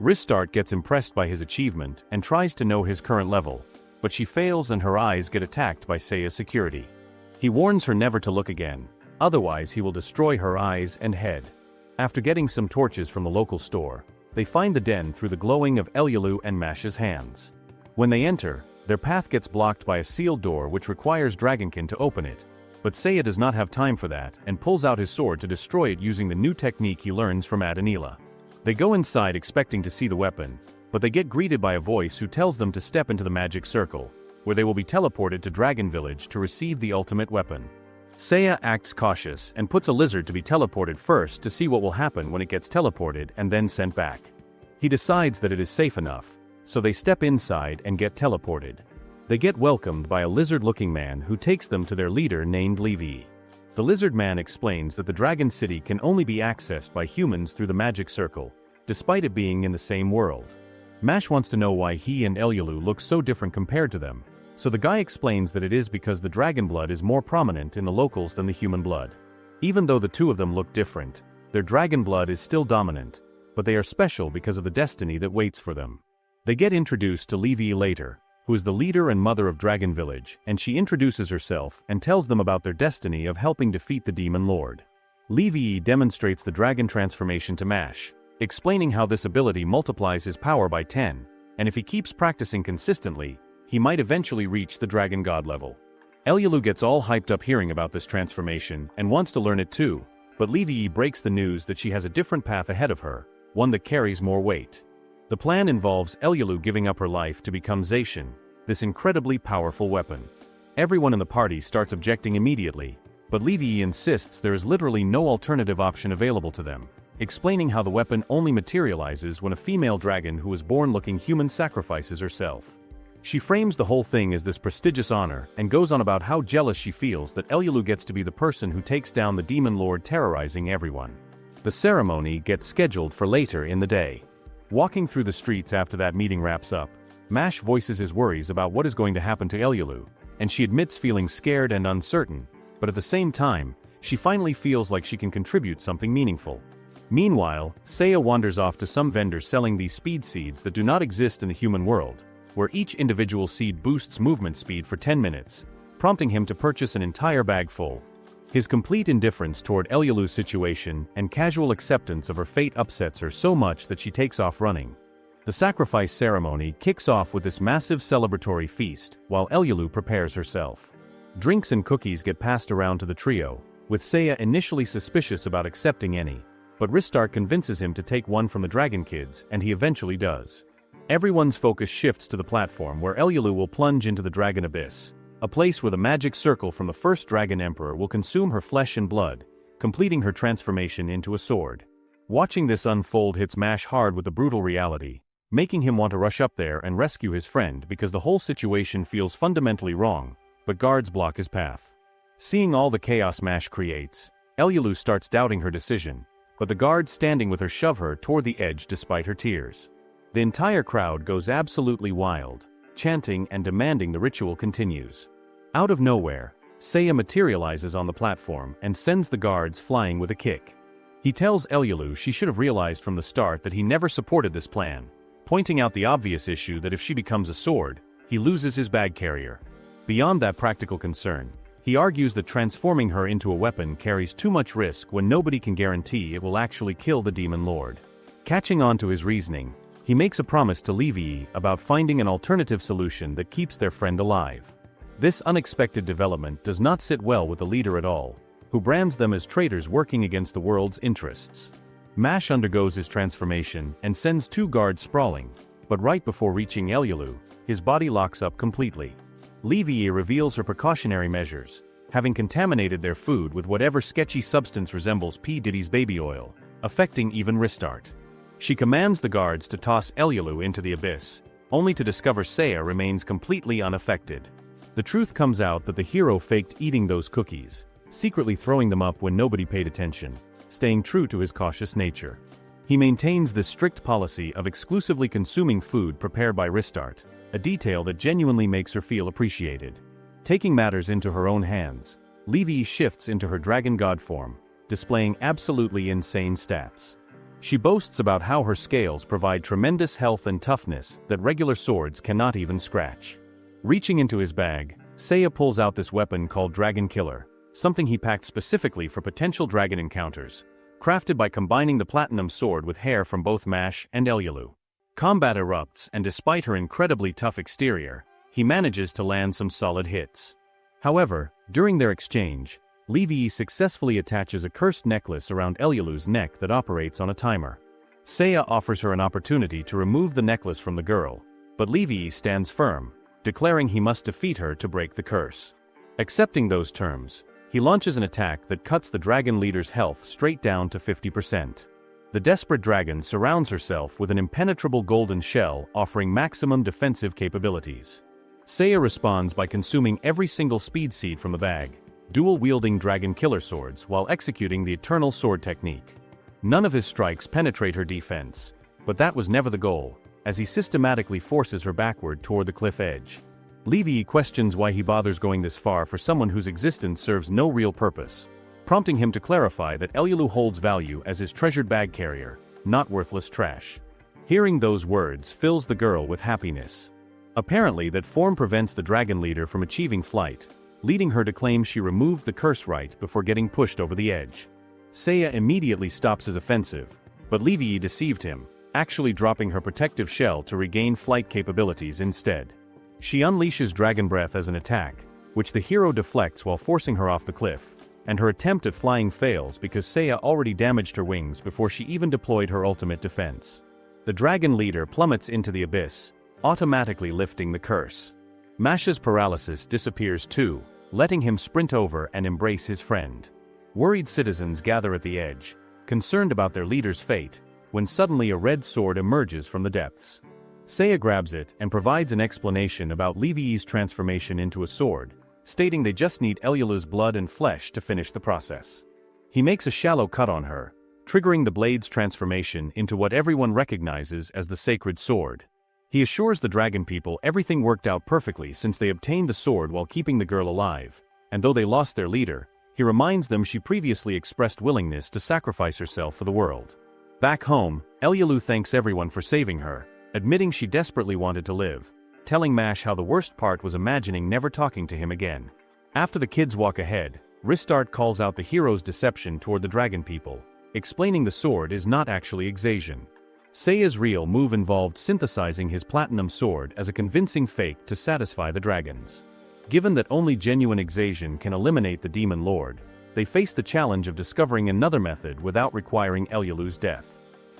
Ristart gets impressed by his achievement and tries to know his current level, but she fails and her eyes get attacked by Seiya's security. He warns her never to look again, otherwise he will destroy her eyes and head. After getting some torches from the local store, they find the den through the glowing of Elyulu and Mash's hands. When they enter, their path gets blocked by a sealed door which requires Dragonkin to open it, but Seiya does not have time for that and pulls out his sword to destroy it using the new technique he learns from Adenila. They go inside expecting to see the weapon, but they get greeted by a voice who tells them to step into the magic circle, where they will be teleported to Dragon Village to receive the ultimate weapon. Seiya acts cautious and puts a lizard to be teleported first to see what will happen when it gets teleported and then sent back. He decides that it is safe enough, so they step inside and get teleported. They get welcomed by a lizard-looking man who takes them to their leader named Levi. The lizard man explains that the Dragon City can only be accessed by humans through the magic circle, despite it being in the same world. Mash wants to know why he and Elyulu look so different compared to them, so the guy explains that it is because the dragon blood is more prominent in the locals than the human blood. Even though the two of them look different, their dragon blood is still dominant, but they are special because of the destiny that waits for them. They get introduced to Levi later, who is the leader and mother of Dragon Village, and she introduces herself and tells them about their destiny of helping defeat the Demon Lord. Levi demonstrates the dragon transformation to Mash, explaining how this ability multiplies his power by 10, and if he keeps practicing consistently, he might eventually reach the Dragon God level. Elyulu gets all hyped up hearing about this transformation and wants to learn it too, but Levi breaks the news that she has a different path ahead of her, one that carries more weight. The plan involves Elyulu giving up her life to become Zacian, this incredibly powerful weapon. Everyone in the party starts objecting immediately, but Levi insists there is literally no alternative option available to them, explaining how the weapon only materializes when a female dragon who is born looking human sacrifices herself. She frames the whole thing as this prestigious honor and goes on about how jealous she feels that Elyulu gets to be the person who takes down the demon lord terrorizing everyone. The ceremony gets scheduled for later in the day. Walking through the streets after that meeting wraps up, Mash voices his worries about what is going to happen to Elyulu, and she admits feeling scared and uncertain, but at the same time, she finally feels like she can contribute something meaningful. Meanwhile, Seiya wanders off to some vendors selling these speed seeds that do not exist in the human world, where each individual seed boosts movement speed for 10 minutes, prompting him to purchase an entire bag full. His complete indifference toward Elyulu's situation and casual acceptance of her fate upsets her so much that she takes off running. The sacrifice ceremony kicks off with this massive celebratory feast, while Elyulu prepares herself. Drinks and cookies get passed around to the trio, with Seiya initially suspicious about accepting any, but Ristart convinces him to take one from the Dragon Kids, and he eventually does. Everyone's focus shifts to the platform where Elyulu will plunge into the Dragon Abyss, a place where the magic circle from the first Dragon Emperor will consume her flesh and blood, completing her transformation into a sword. Watching this unfold hits Mash hard with the brutal reality, making him want to rush up there and rescue his friend because the whole situation feels fundamentally wrong, but guards block his path. Seeing all the chaos Mash creates, Elyulu starts doubting her decision, but the guards standing with her shove her toward the edge despite her tears. The entire crowd goes absolutely wild, chanting and demanding the ritual continues. Out of nowhere, Seiya materializes on the platform and sends the guards flying with a kick. He tells Elyulu she should have realized from the start that he never supported this plan, pointing out the obvious issue that if she becomes a sword, he loses his bag carrier. Beyond that practical concern, he argues that transforming her into a weapon carries too much risk when nobody can guarantee it will actually kill the Demon Lord. Catching on to his reasoning, he makes a promise to Levi about finding an alternative solution that keeps their friend alive. This unexpected development does not sit well with the leader at all, who brands them as traitors working against the world's interests. Mash undergoes his transformation and sends two guards sprawling, but right before reaching Elyulu, his body locks up completely. Levi reveals her precautionary measures, having contaminated their food with whatever sketchy substance resembles P. Diddy's baby oil, affecting even Ristart. She commands the guards to toss Elyulu into the abyss, only to discover Seiya remains completely unaffected. The truth comes out that the hero faked eating those cookies, secretly throwing them up when nobody paid attention, staying true to his cautious nature. He maintains this strict policy of exclusively consuming food prepared by Ristardt, a detail that genuinely makes her feel appreciated. Taking matters into her own hands, Levy shifts into her dragon god form, displaying absolutely insane stats. She boasts about how her scales provide tremendous health and toughness that regular swords cannot even scratch. Reaching into his bag, Seiya pulls out this weapon called Dragon Killer, something he packed specifically for potential dragon encounters, crafted by combining the platinum sword with hair from both Mash and Elyulu. Combat erupts, and despite her incredibly tough exterior, he manages to land some solid hits. However, during their exchange, Levy successfully attaches a cursed necklace around Elyulu's neck that operates on a timer. Seiya offers her an opportunity to remove the necklace from the girl, but Levy stands firm, declaring he must defeat her to break the curse. Accepting those terms, he launches an attack that cuts the dragon leader's health straight down to 50%. The desperate dragon surrounds herself with an impenetrable golden shell offering maximum defensive capabilities. Seiya responds by consuming every single speed seed from the bag, dual-wielding dragon killer swords while executing the eternal sword technique. None of his strikes penetrate her defense, but that was never the goal, as he systematically forces her backward toward the cliff edge. Levy questions why he bothers going this far for someone whose existence serves no real purpose, prompting him to clarify that Elyulu holds value as his treasured bag carrier, not worthless trash. Hearing those words fills the girl with happiness. Apparently that form prevents the dragon leader from achieving flight, leading her to claim she removed the curse right before getting pushed over the edge. Seiya immediately stops his offensive, but Levy deceived him, actually dropping her protective shell to regain flight capabilities instead. She unleashes Dragon Breath as an attack, which the hero deflects while forcing her off the cliff, and her attempt at flying fails because Seiya already damaged her wings before she even deployed her ultimate defense. The dragon leader plummets into the abyss, automatically lifting the curse. Mash's paralysis disappears too, letting him sprint over and embrace his friend. Worried citizens gather at the edge, concerned about their leader's fate, when suddenly a red sword emerges from the depths. Seiya grabs it and provides an explanation about Levy's transformation into a sword, stating they just need Elyulu's blood and flesh to finish the process. He makes a shallow cut on her, triggering the blade's transformation into what everyone recognizes as the sacred sword. He assures the dragon people everything worked out perfectly since they obtained the sword while keeping the girl alive, and though they lost their leader, he reminds them she previously expressed willingness to sacrifice herself for the world. Back home, Elyulu thanks everyone for saving her, admitting she desperately wanted to live, telling Mash how the worst part was imagining never talking to him again. After the kids walk ahead, Ristardt calls out the hero's deception toward the dragon people, explaining the sword is not actually Exasian. Seiya's real move involved synthesizing his platinum sword as a convincing fake to satisfy the dragons. Given that only genuine Exasian can eliminate the demon lord, they face the challenge of discovering another method without requiring Elyulu's death.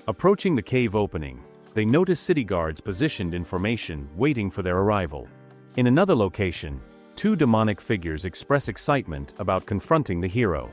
Approaching the cave opening, they notice city guards positioned in formation waiting for their arrival. In another location, two demonic figures express excitement about confronting the hero.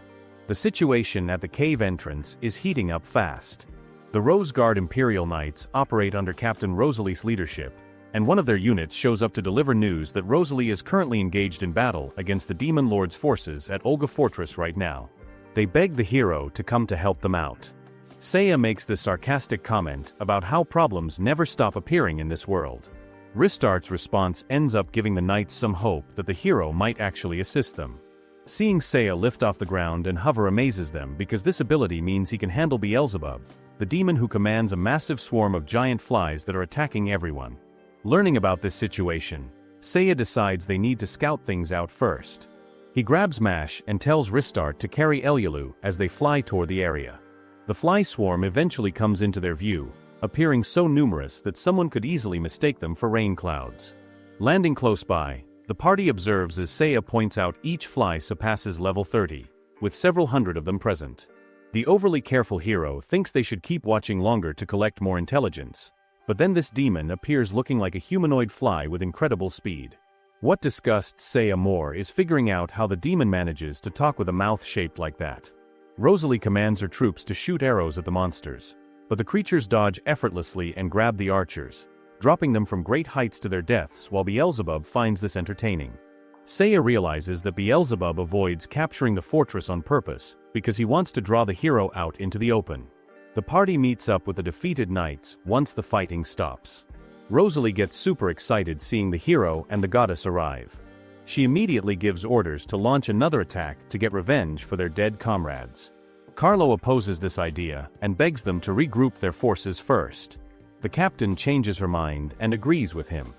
The situation at the cave entrance is heating up fast. The Rose Guard Imperial Knights operate under Captain Rosalie's leadership, and one of their units shows up to deliver news that Rosalie is currently engaged in battle against the Demon Lord's forces at Olga Fortress right now. They beg the hero to come to help them out. Seiya makes this sarcastic comment about how problems never stop appearing in this world. Ristardt's response ends up giving the knights some hope that the hero might actually assist them. Seeing Seiya lift off the ground and hover amazes them because this ability means he can handle Beelzebub, the demon who commands a massive swarm of giant flies that are attacking everyone. Learning about this situation, Seiya decides they need to scout things out first. He grabs Mash and tells Ristardt to carry Elyulu as they fly toward the area. The fly swarm eventually comes into their view, appearing so numerous that someone could easily mistake them for rain clouds. Landing close by, the party observes as Seiya points out each fly surpasses level 30, with several hundred of them present. The overly careful hero thinks they should keep watching longer to collect more intelligence, but then this demon appears looking like a humanoid fly with incredible speed. What disgusts Seiya more is figuring out how the demon manages to talk with a mouth shaped like that. Rosalie commands her troops to shoot arrows at the monsters, but the creatures dodge effortlessly and grab the archers, dropping them from great heights to their deaths while Beelzebub finds this entertaining. Seiya realizes that Beelzebub avoids capturing the fortress on purpose because he wants to draw the hero out into the open. The party meets up with the defeated knights once the fighting stops. Rosalie gets super excited seeing the hero and the goddess arrive. She immediately gives orders to launch another attack to get revenge for their dead comrades. Carlo opposes this idea and begs them to regroup their forces first. The captain changes her mind and agrees with him.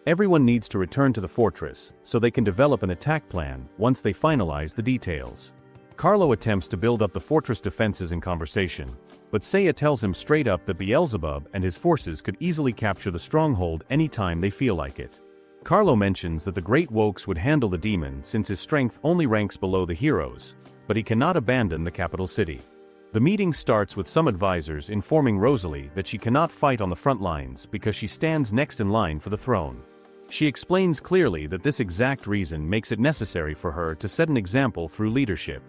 Everyone needs to return to the fortress so they can develop an attack plan once they finalize the details. Carlo attempts to build up the fortress defenses in conversation, but Seiya tells him straight up that Beelzebub and his forces could easily capture the stronghold anytime they feel like it. Carlo mentions that the Great Wokes would handle the demon since his strength only ranks below the heroes, but he cannot abandon the capital city. The meeting starts with some advisors informing Rosalie that she cannot fight on the front lines because she stands next in line for the throne. She explains clearly that this exact reason makes it necessary for her to set an example through leadership.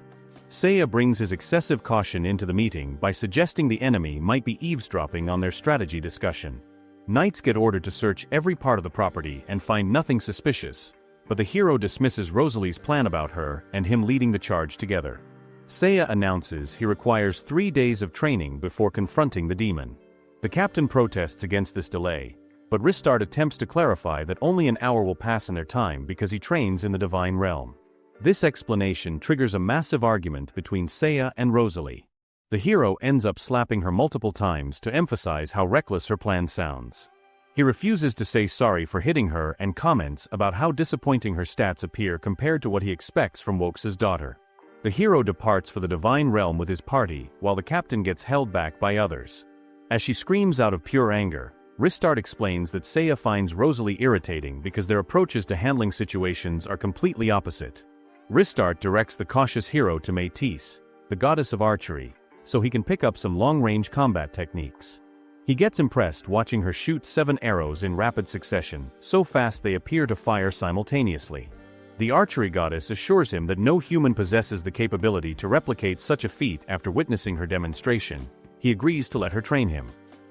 Seiya brings his excessive caution into the meeting by suggesting the enemy might be eavesdropping on their strategy discussion. Knights get ordered to search every part of the property and find nothing suspicious, but the hero dismisses Rosalie's plan about her and him leading the charge together. Seiya announces he requires 3 days of training before confronting the demon. The captain protests against this delay, but Ristar attempts to clarify that only an hour will pass in their time because he trains in the divine realm. This explanation triggers a massive argument between Seiya and Rosalie. The hero ends up slapping her multiple times to emphasize how reckless her plan sounds. He refuses to say sorry for hitting her and comments about how disappointing her stats appear compared to what he expects from Wokes' daughter. The hero departs for the divine realm with his party while the captain gets held back by others. As she screams out of pure anger, Ristar explains that Seiya finds Rosalie irritating because their approaches to handling situations are completely opposite. Ristar directs the cautious hero to Métis, the goddess of archery, so he can pick up some long-range combat techniques. He gets impressed watching her shoot 7 arrows in rapid succession, so fast they appear to fire simultaneously. The archery goddess assures him that no human possesses the capability to replicate such a feat after witnessing her demonstration. He agrees to let her train him.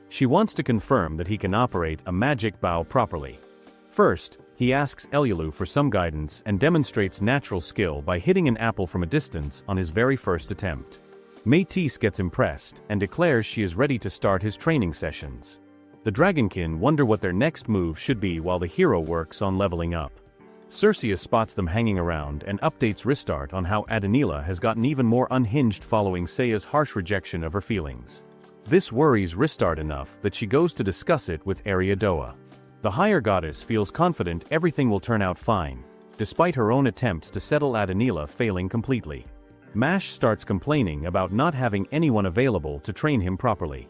She wants to confirm that he can operate a magic bow properly. First, he asks Elielu for some guidance and demonstrates natural skill by hitting an apple from a distance on his very first attempt. Métis gets impressed and declares she is ready to start his training sessions. The Dragonkin wonder what their next move should be while the hero works on leveling up. Circia spots them hanging around and updates Ristar on how Adenila has gotten even more unhinged following Seiya's harsh rejection of her feelings. This worries Ristar enough that she goes to discuss it with Ariadoa. The higher goddess feels confident everything will turn out fine, despite her own attempts to settle Adenila failing completely. Mash starts complaining about not having anyone available to train him properly.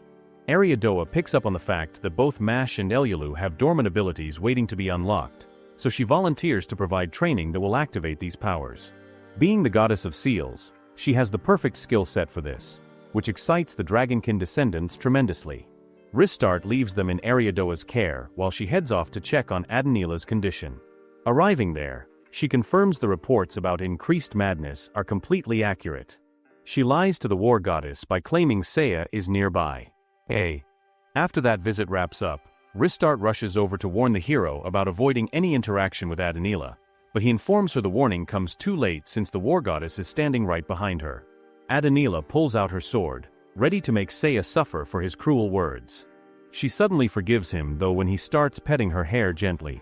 Ariadoa picks up on the fact that both Mash and Elielu have dormant abilities waiting to be unlocked, so she volunteers to provide training that will activate these powers. Being the goddess of seals, she has the perfect skill set for this, which excites the Dragonkin descendants tremendously. Ristar leaves them in Ariadoa's care while she heads off to check on Adenila's condition. Arriving there, she confirms the reports about increased madness are completely accurate. She lies to the war goddess by claiming Seiya is nearby. After that visit wraps up, Ristar rushes over to warn the hero about avoiding any interaction with Adenila, but he informs her the warning comes too late since the war goddess is standing right behind her. Adenila pulls out her sword, ready to make Seiya suffer for his cruel words. She suddenly forgives him though when he starts petting her hair gently.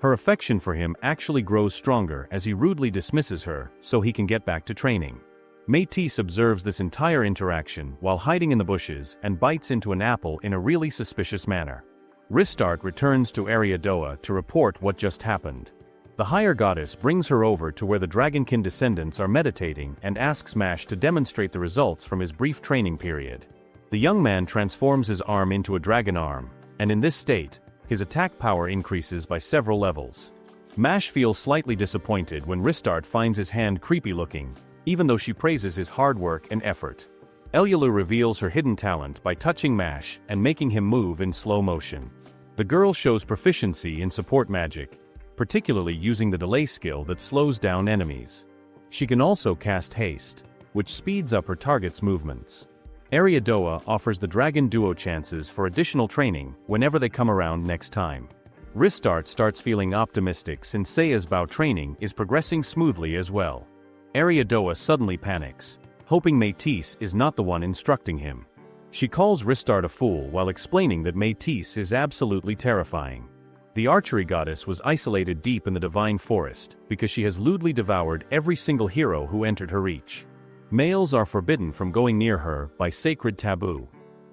Her affection for him actually grows stronger as he rudely dismisses her so he can get back to training. Métis observes this entire interaction while hiding in the bushes and bites into an apple in a really suspicious manner. Ristar returns to Ariadoa to report what just happened. The higher goddess brings her over to where the Dragonkin descendants are meditating and asks Mash to demonstrate the results from his brief training period. The young man transforms his arm into a dragon arm, and in this state, his attack power increases by several levels. Mash feels slightly disappointed when Ristar finds his hand creepy looking, even though she praises his hard work and effort. Elielu reveals her hidden talent by touching Mash and making him move in slow motion. The girl shows proficiency in support magic, particularly using the delay skill that slows down enemies. She can also cast haste, which speeds up her target's movements. Ariadoa offers the Dragon Duo chances for additional training whenever they come around next time. Ristardt starts feeling optimistic since Seiya's bow training is progressing smoothly as well. Ariadoa suddenly panics, hoping Métis is not the one instructing him. She calls Ristardt a fool while explaining that Métis is absolutely terrifying. The archery goddess was isolated deep in the divine forest because she has lewdly devoured every single hero who entered her reach. Males are forbidden from going near her by sacred taboo.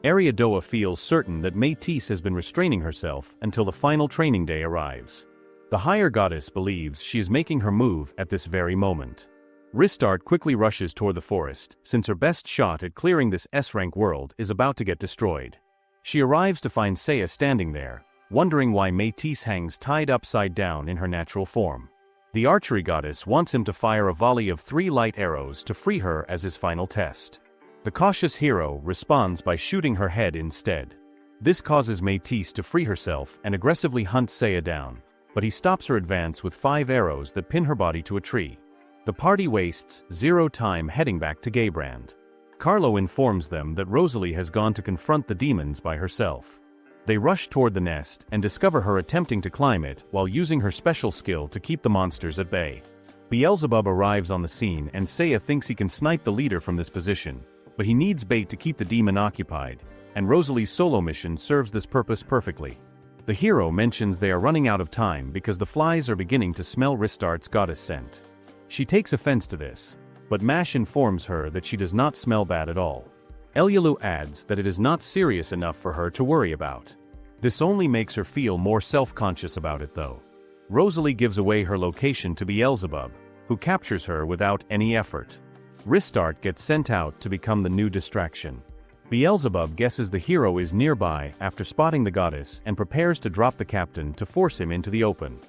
Ariadoa feels certain that Métis has been restraining herself until the final training day arrives. The higher goddess believes she is making her move at this very moment. Ristardt quickly rushes toward the forest, since her best shot at clearing this S-rank world is about to get destroyed. She arrives to find Seiya standing there, wondering why Métis hangs tied upside down in her natural form. The archery goddess wants him to fire a volley of 3 light arrows to free her as his final test. The cautious hero responds by shooting her head instead. This causes Métis to free herself and aggressively hunt Seiya down, but he stops her advance with 5 arrows that pin her body to a tree. The party wastes 0 time heading back to Gaybrand. Carlo informs them that Rosalie has gone to confront the demons by herself. They rush toward the nest and discover her attempting to climb it while using her special skill to keep the monsters at bay. Beelzebub arrives on the scene and Seiya thinks he can snipe the leader from this position, but he needs bait to keep the demon occupied, and Rosalie's solo mission serves this purpose perfectly. The hero mentions they are running out of time because the flies are beginning to smell Ristardt's goddess scent. She takes offense to this, but Mash informs her that she does not smell bad at all. Elyulu adds that it is not serious enough for her to worry about. This only makes her feel more self-conscious about it though. Rosalie gives away her location to Beelzebub, who captures her without any effort. Ristardt gets sent out to become the new distraction. Beelzebub guesses the hero is nearby after spotting the goddess and prepares to drop the captain to force him into the open.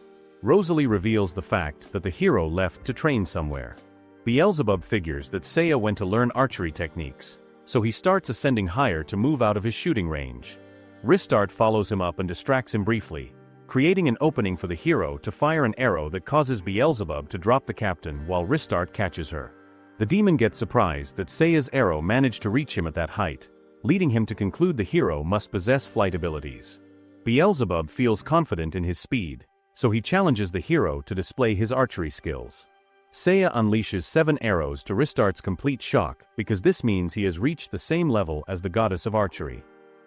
Rosalie reveals the fact that the hero left to train somewhere. Beelzebub figures that Seiya went to learn archery techniques, so he starts ascending higher to move out of his shooting range. Ristardt follows him up and distracts him briefly, creating an opening for the hero to fire an arrow that causes Beelzebub to drop the captain while Ristardt catches her. The demon gets surprised that Seiya's arrow managed to reach him at that height, leading him to conclude the hero must possess flight abilities. Beelzebub feels confident in his speed, so he challenges the hero to display his archery skills. Seiya unleashes 7 arrows to Ristardt's complete shock because this means he has reached the same level as the goddess of archery.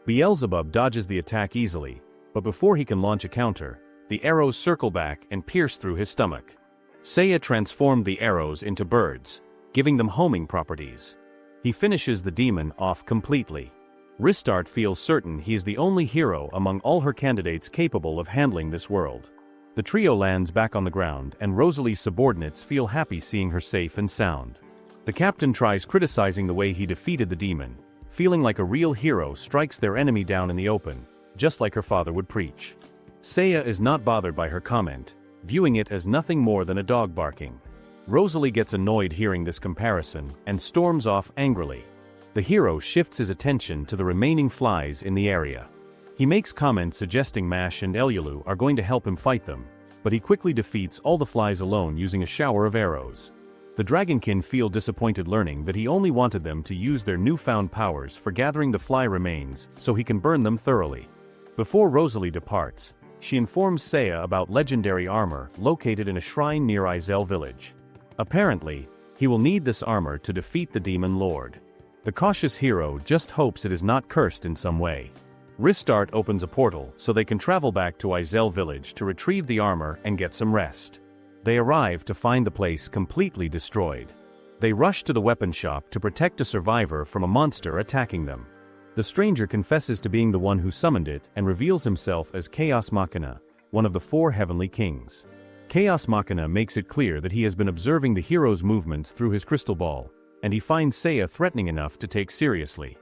Beelzebub dodges the attack easily, but before he can launch a counter, the arrows circle back and pierce through his stomach. Seiya transformed the arrows into birds, giving them homing properties. He finishes the demon off completely. Ristardt feels certain he is the only hero among all her candidates capable of handling this world. The trio lands back on the ground and Rosalie's subordinates feel happy seeing her safe and sound. The captain tries criticizing the way he defeated the demon, feeling like a real hero strikes their enemy down in the open, just like her father would preach. Seiya is not bothered by her comment, viewing it as nothing more than a dog barking. Rosalie gets annoyed hearing this comparison and storms off angrily. The hero shifts his attention to the remaining flies in the area. He makes comments suggesting Mash and Elyulu are going to help him fight them, but he quickly defeats all the flies alone using a shower of arrows. The Dragonkin feel disappointed learning that he only wanted them to use their newfound powers for gathering the fly remains so he can burn them thoroughly. Before Rosalie departs, she informs Seiya about legendary armor located in a shrine near Izel village. Apparently, he will need this armor to defeat the demon lord. The cautious hero just hopes it is not cursed in some way. Ristardt opens a portal so they can travel back to Izel village to retrieve the armor and get some rest. They arrive to find the place completely destroyed. They rush to the weapon shop to protect a survivor from a monster attacking them. The stranger confesses to being the one who summoned it and reveals himself as Chaos Makina, one of the 4 heavenly kings. Chaos Makina makes it clear that he has been observing the hero's movements through his crystal ball, and he finds Seiya threatening enough to take seriously.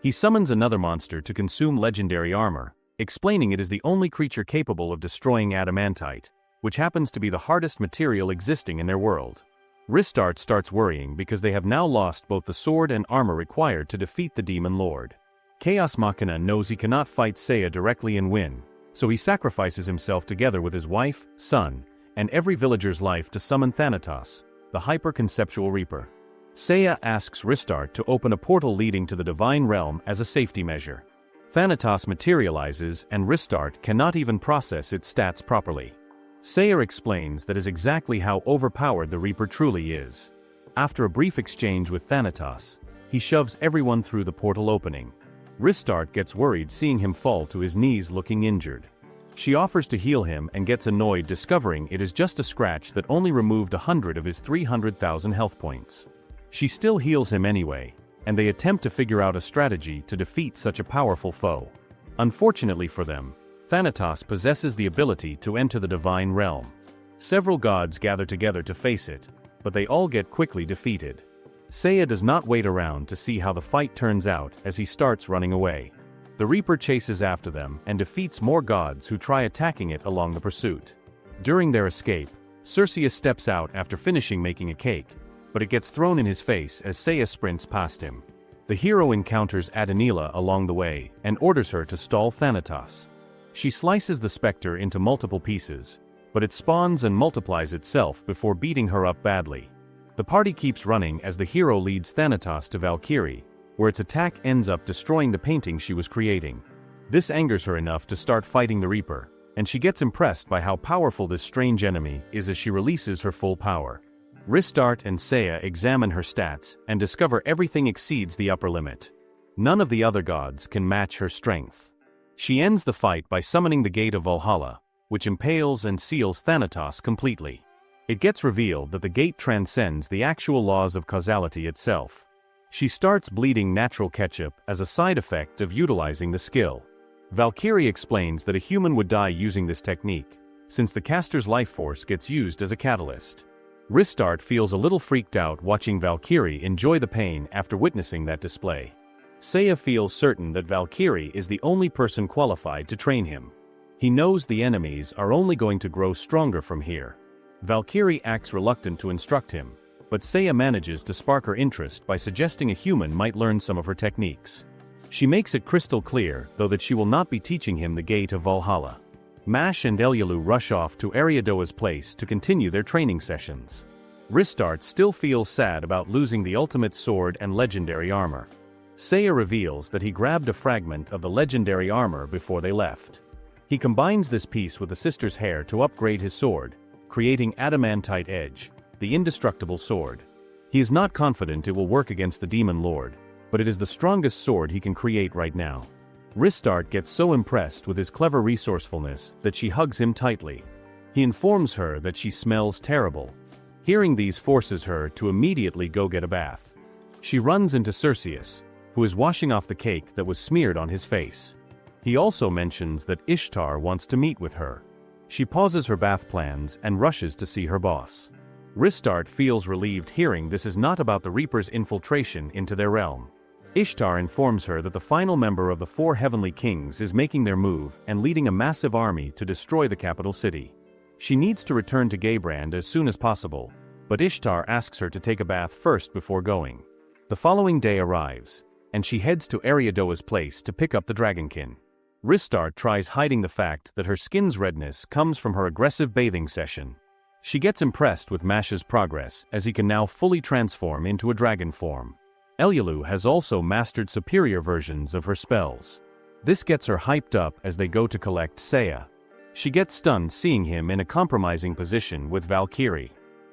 He summons another monster to consume legendary armor, explaining it is the only creature capable of destroying adamantite, which happens to be the hardest material existing in their world. Ristardt starts worrying because they have now lost both the sword and armor required to defeat the demon lord. Chaos Makina knows he cannot fight Seiya directly and win, so he sacrifices himself together with his wife, son, and every villager's life to summon Thanatos, the hyper-conceptual reaper. Seiya asks Ristardt to open a portal leading to the Divine Realm as a safety measure. Thanatos materializes and Ristardt cannot even process its stats properly. Seiya explains that is exactly how overpowered the Reaper truly is. After a brief exchange with Thanatos, he shoves everyone through the portal opening. Ristardt gets worried seeing him fall to his knees looking injured. She offers to heal him and gets annoyed discovering it is just a scratch that only removed 100 of his 300,000 health points. She still heals him anyway, and they attempt to figure out a strategy to defeat such a powerful foe. Unfortunately for them, Thanatos possesses the ability to enter the Divine Realm. Several gods gather together to face it, but they all get quickly defeated. Seiya does not wait around to see how the fight turns out as he starts running away. The Reaper chases after them and defeats more gods who try attacking it along the pursuit. During their escape, Circeus steps out after finishing making a cake, but it gets thrown in his face as Seiya sprints past him. The hero encounters Adenila along the way and orders her to stall Thanatos. She slices the specter into multiple pieces, but it spawns and multiplies itself before beating her up badly. The party keeps running as the hero leads Thanatos to Valkyrie, where its attack ends up destroying the painting she was creating. This angers her enough to start fighting the Reaper, and she gets impressed by how powerful this strange enemy is as she releases her full power. Ristardt and Seiya examine her stats and discover everything exceeds the upper limit. None of the other gods can match her strength. She ends the fight by summoning the Gate of Valhalla, which impales and seals Thanatos completely. It gets revealed that the gate transcends the actual laws of causality itself. She starts bleeding natural ketchup as a side effect of utilizing the skill. Valkyrie explains that a human would die using this technique, since the caster's life force gets used as a catalyst. Ristardt feels a little freaked out watching Valkyrie enjoy the pain after witnessing that display. Seiya feels certain that Valkyrie is the only person qualified to train him. He knows the enemies are only going to grow stronger from here. Valkyrie acts reluctant to instruct him, but Seiya manages to spark her interest by suggesting a human might learn some of her techniques. She makes it crystal clear, though, that she will not be teaching him the Gate of Valhalla. Mash and Elyulu rush off to Ariadoa's place to continue their training sessions. Ristardt still feels sad about losing the ultimate sword and legendary armor. Seiya reveals that he grabbed a fragment of the legendary armor before they left. He combines this piece with the sister's hair to upgrade his sword, creating Adamantite Edge, the indestructible sword. He is not confident it will work against the Demon Lord, but it is the strongest sword he can create right now. Ristardt gets so impressed with his clever resourcefulness that she hugs him tightly. He informs her that she smells terrible. Hearing these forces her to immediately go get a bath. She runs into Circeus, who is washing off the cake that was smeared on his face. He also mentions that Ishtar wants to meet with her. She pauses her bath plans and rushes to see her boss. Ristardt feels relieved hearing this is not about the Reaper's infiltration into their realm. Ishtar informs her that the final member of the 4 Heavenly Kings is making their move and leading a massive army to destroy the capital city. She needs to return to Gaybrand as soon as possible, but Ishtar asks her to take a bath first before going. The following day arrives, and she heads to Ariadoa's place to pick up the Dragonkin. Ristardt tries hiding the fact that her skin's redness comes from her aggressive bathing session. She gets impressed with Mash's progress as he can now fully transform into a dragon form. Elyulu has also mastered superior versions of her spells. This gets her hyped up as they go to collect Seiya. She gets stunned seeing him in a compromising position with Valkyrie.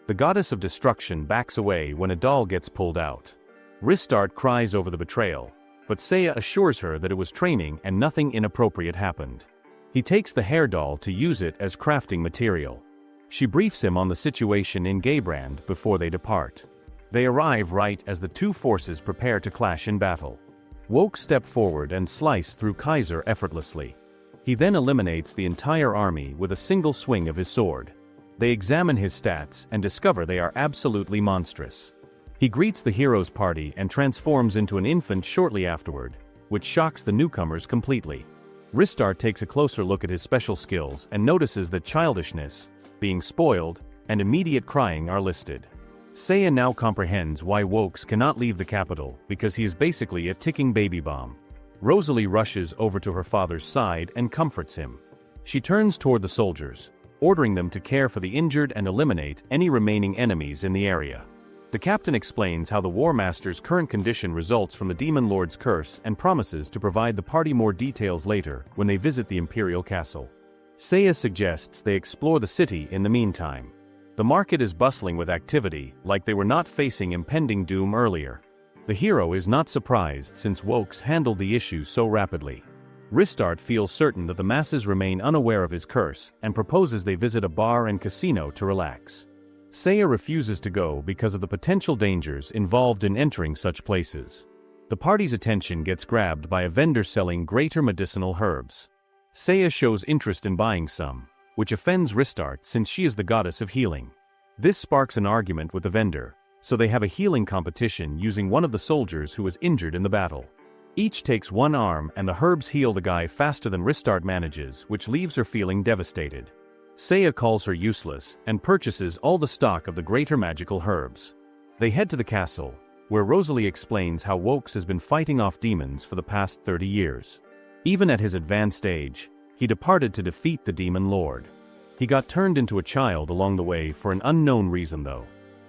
The goddess of destruction backs away when a doll gets pulled out. Ristardt cries over the betrayal, but Seiya assures her that it was training and nothing inappropriate happened. He takes the hair doll to use it as crafting material. She briefs him on the situation in Gaybrand before they depart. They arrive right as the two forces prepare to clash in battle. Woke step forward and slice through Kaiser effortlessly. He then eliminates the entire army with a single swing of his sword. They examine his stats and discover they are absolutely monstrous. He greets the hero's party and transforms into an infant shortly afterward, which shocks the newcomers completely. Ristardt takes a closer look at his special skills and notices that childishness, being spoiled, and immediate crying are listed. Seiya now comprehends why Wokes cannot leave the capital because he is basically a ticking baby bomb. Rosalie rushes over to her father's side and comforts him. She turns toward the soldiers, ordering them to care for the injured and eliminate any remaining enemies in the area. The captain explains how the War Master's current condition results from the Demon Lord's curse and promises to provide the party more details later when they visit the Imperial Castle. Seiya suggests they explore the city in the meantime. The market is bustling with activity, like they were not facing impending doom earlier. The hero is not surprised since Wokes handled the issue so rapidly. Ristart feels certain that the masses remain unaware of his curse and proposes they visit a bar and casino to relax. Seiya refuses to go because of the potential dangers involved in entering such places. The party's attention gets grabbed by a vendor selling greater medicinal herbs. Seiya shows interest in buying some, which offends Ristart since she is the goddess of healing. This sparks an argument with the vendor, so they have a healing competition using one of the soldiers who was injured in the battle. Each takes one arm and the herbs heal the guy faster than Ristart manages, which leaves her feeling devastated. Seiya calls her useless and purchases all the stock of the greater magical herbs. They head to the castle, where Rosalie explains how Wokes has been fighting off demons for the past 30 years. Even at his advanced age, he departed to defeat the Demon Lord. He got turned into a child along the way for an unknown reason though.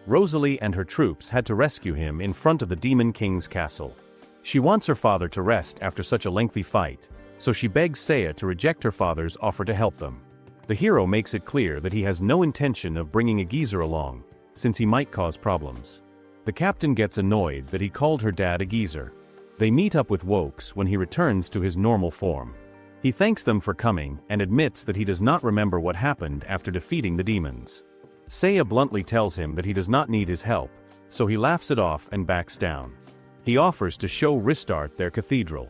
Rosalie and her troops had to rescue him in front of the Demon King's castle. She wants her father to rest after such a lengthy fight, so she begs Seiya to reject her father's offer to help them. The hero makes it clear that he has no intention of bringing a geezer along, since he might cause problems. The captain gets annoyed that he called her dad a geezer. They meet up with Wokes when he returns to his normal form. He thanks them for coming and admits that he does not remember what happened after defeating the demons. Seiya bluntly tells him that he does not need his help, so he laughs it off and backs down. He offers to show Ristart their cathedral.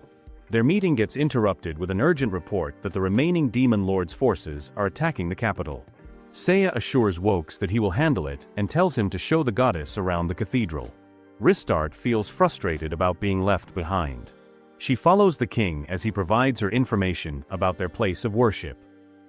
Their meeting gets interrupted with an urgent report that the remaining Demon Lord's forces are attacking the capital. Seiya assures Wokes that he will handle it and tells him to show the goddess around the cathedral. Ristart feels frustrated about being left behind. She follows the king as he provides her information about their place of worship.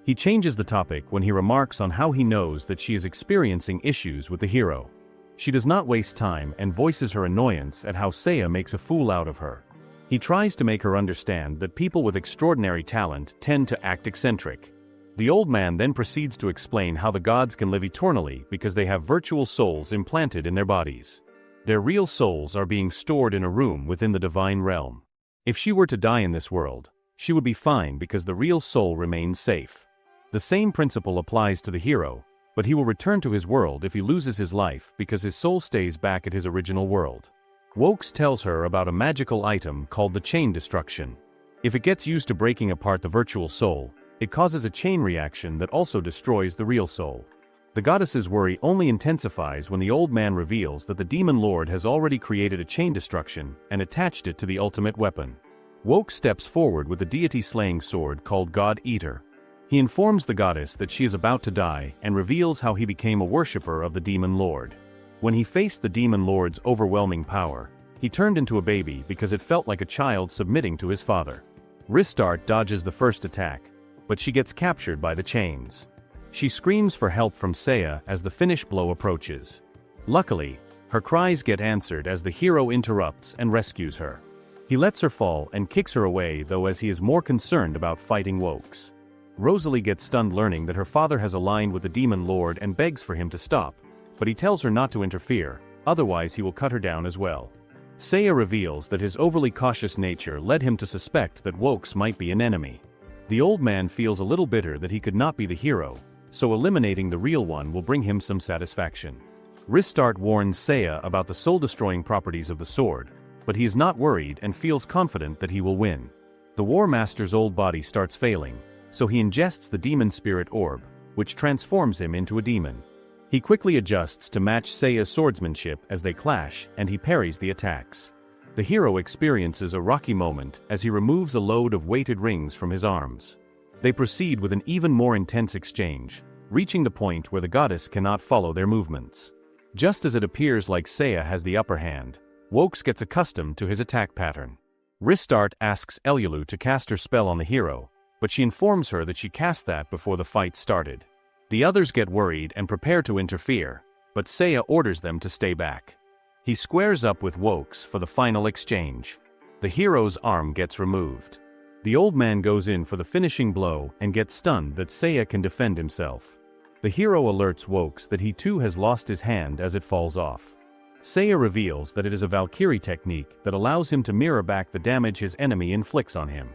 He changes the topic when he remarks on how he knows that she is experiencing issues with the hero. She does not waste time and voices her annoyance at how Seiya makes a fool out of her. He tries to make her understand that people with extraordinary talent tend to act eccentric. The old man then proceeds to explain how the gods can live eternally because they have virtual souls implanted in their bodies. Their real souls are being stored in a room within the divine realm. If she were to die in this world, she would be fine because the real soul remains safe. The same principle applies to the hero, but he will return to his world if he loses his life because his soul stays back at his original world. Wokes tells her about a magical item called the Chain Destruction. If it gets used to breaking apart the virtual soul, it causes a chain reaction that also destroys the real soul. The goddess's worry only intensifies when the old man reveals that the Demon Lord has already created a chain destruction and attached it to the ultimate weapon. Wokes steps forward with a deity-slaying sword called God Eater. He informs the goddess that she is about to die and reveals how he became a worshipper of the Demon Lord. When he faced the Demon Lord's overwhelming power, he turned into a baby because it felt like a child submitting to his father. Ristart dodges the first attack, but she gets captured by the chains. She screams for help from Seiya as the finish blow approaches. Luckily, her cries get answered as the hero interrupts and rescues her. He lets her fall and kicks her away though as he is more concerned about fighting Wokes. Rosalie gets stunned learning that her father has aligned with the Demon Lord and begs for him to stop, but he tells her not to interfere, otherwise he will cut her down as well. Seiya reveals that his overly cautious nature led him to suspect that Wokes might be an enemy. The old man feels a little bitter that he could not be the hero, so eliminating the real one will bring him some satisfaction. Ristart warns Seiya about the soul-destroying properties of the sword, but he is not worried and feels confident that he will win. The War Master's old body starts failing, so he ingests the Demon Spirit Orb, which transforms him into a demon. He quickly adjusts to match Seiya's swordsmanship as they clash and he parries the attacks. The hero experiences a rocky moment as he removes a load of weighted rings from his arms. They proceed with an even more intense exchange, reaching the point where the goddess cannot follow their movements. Just as it appears like Seiya has the upper hand, Wokes gets accustomed to his attack pattern. Ristart asks Elyulu to cast her spell on the hero, but she informs her that she cast that before the fight started. The others get worried and prepare to interfere, but Seiya orders them to stay back. He squares up with Wokes for the final exchange. The hero's arm gets removed. The old man goes in for the finishing blow and gets stunned that Seiya can defend himself. The hero alerts Wokes that he too has lost his hand as it falls off. Seiya reveals that it is a Valkyrie technique that allows him to mirror back the damage his enemy inflicts on him.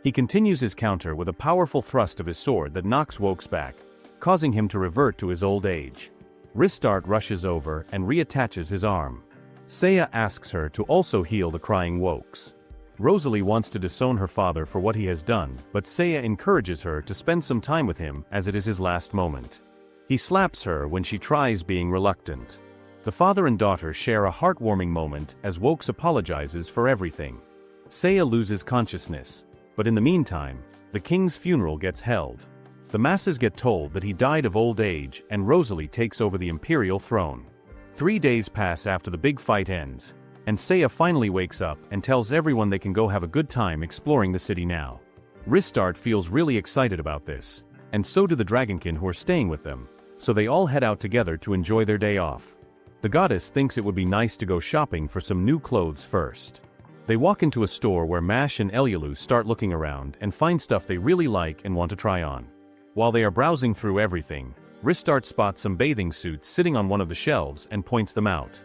He continues his counter with a powerful thrust of his sword that knocks Wokes back, causing him to revert to his old age. Ristardt rushes over and reattaches his arm. Seiya asks her to also heal the crying Wokes. Rosalie wants to disown her father for what he has done, but Seiya encourages her to spend some time with him as it is his last moment. He slaps her when she tries being reluctant. The father and daughter share a heartwarming moment as Wokes apologizes for everything. Seiya loses consciousness, but in the meantime, the king's funeral gets held. The masses get told that he died of old age and Rosalie takes over the imperial throne. 3 days pass after the big fight ends, and Seiya finally wakes up and tells everyone they can go have a good time exploring the city now. Ristardt feels really excited about this, and so do the Dragonkin who are staying with them, so they all head out together to enjoy their day off. The goddess thinks it would be nice to go shopping for some new clothes first. They walk into a store where Mash and Elyulu start looking around and find stuff they really like and want to try on. While they are browsing through everything, Ristardt spots some bathing suits sitting on one of the shelves and points them out.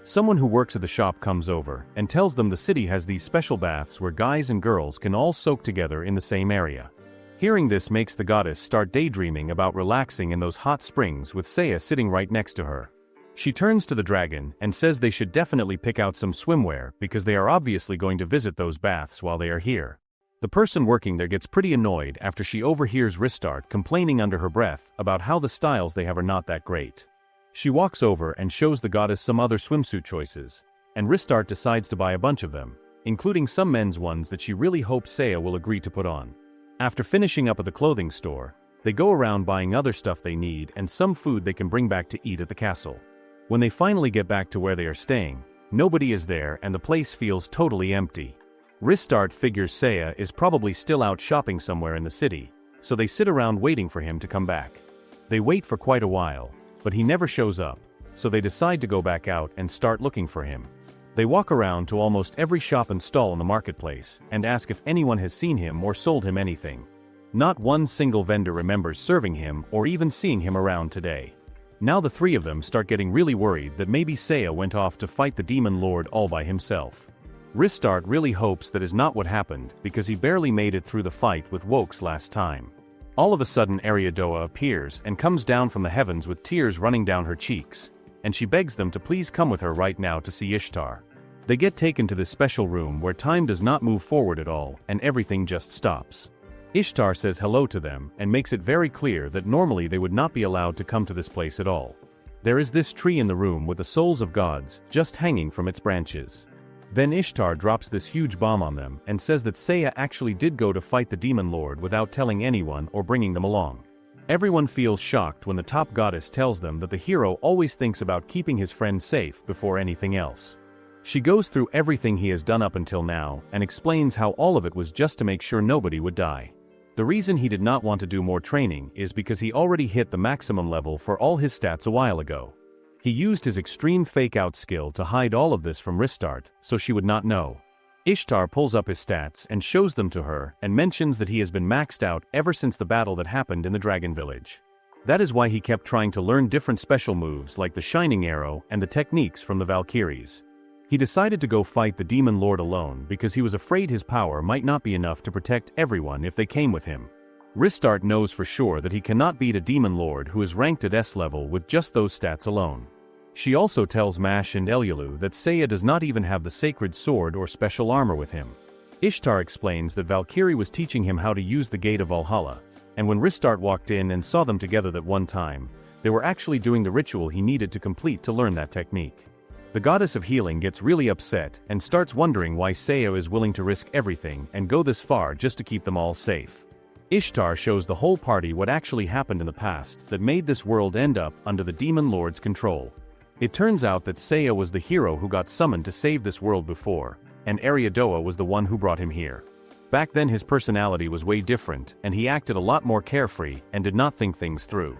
Someone who works at the shop comes over and tells them the city has these special baths where guys and girls can all soak together in the same area. Hearing this makes the goddess start daydreaming about relaxing in those hot springs with Seiya sitting right next to her. She turns to the dragon and says they should definitely pick out some swimwear because they are obviously going to visit those baths while they are here. The person working there gets pretty annoyed after she overhears Ristardt complaining under her breath about how the styles they have are not that great. She walks over and shows the goddess some other swimsuit choices, and Ristardt decides to buy a bunch of them, including some men's ones that she really hopes Seiya will agree to put on. After finishing up at the clothing store, they go around buying other stuff they need and some food they can bring back to eat at the castle. When they finally get back to where they are staying, nobody is there and the place feels totally empty. Ristardt figures Seiya is probably still out shopping somewhere in the city, so they sit around waiting for him to come back. They wait for quite a while, but he never shows up, so they decide to go back out and start looking for him. They walk around to almost every shop and stall in the marketplace and ask if anyone has seen him or sold him anything. Not one single vendor remembers serving him or even seeing him around today. Now the three of them start getting really worried that maybe Seiya went off to fight the Demon Lord all by himself. Ristardt really hopes that is not what happened because he barely made it through the fight with Wokes last time. All of a sudden Ariadoa appears and comes down from the heavens with tears running down her cheeks, and she begs them to please come with her right now to see Ishtar. They get taken to this special room where time does not move forward at all and everything just stops. Ishtar says hello to them and makes it very clear that normally they would not be allowed to come to this place at all. There is this tree in the room with the souls of gods just hanging from its branches. Then Ishtar drops this huge bomb on them and says that Seiya actually did go to fight the Demon Lord without telling anyone or bringing them along. Everyone feels shocked when the top goddess tells them that the hero always thinks about keeping his friend safe before anything else. She goes through everything he has done up until now and explains how all of it was just to make sure nobody would die. The reason he did not want to do more training is because he already hit the maximum level for all his stats a while ago. He used his extreme fake-out skill to hide all of this from Ristardt, so she would not know. Ishtar pulls up his stats and shows them to her and mentions that he has been maxed out ever since the battle that happened in the Dragon Village. That is why he kept trying to learn different special moves like the Shining Arrow and the techniques from the Valkyries. He decided to go fight the Demon Lord alone because he was afraid his power might not be enough to protect everyone if they came with him. Ristardt knows for sure that he cannot beat a Demon Lord who is ranked at S level with just those stats alone. She also tells Mash and Elyulu that Seiya does not even have the sacred sword or special armor with him. Ishtar explains that Valkyrie was teaching him how to use the Gate of Valhalla, and when Ristardt walked in and saw them together that one time, they were actually doing the ritual he needed to complete to learn that technique. The goddess of healing gets really upset and starts wondering why Seiya is willing to risk everything and go this far just to keep them all safe. Ishtar shows the whole party what actually happened in the past that made this world end up under the Demon Lord's control. It turns out that Seiya was the hero who got summoned to save this world before, and Ariadoa was the one who brought him here. Back then his personality was way different and he acted a lot more carefree and did not think things through.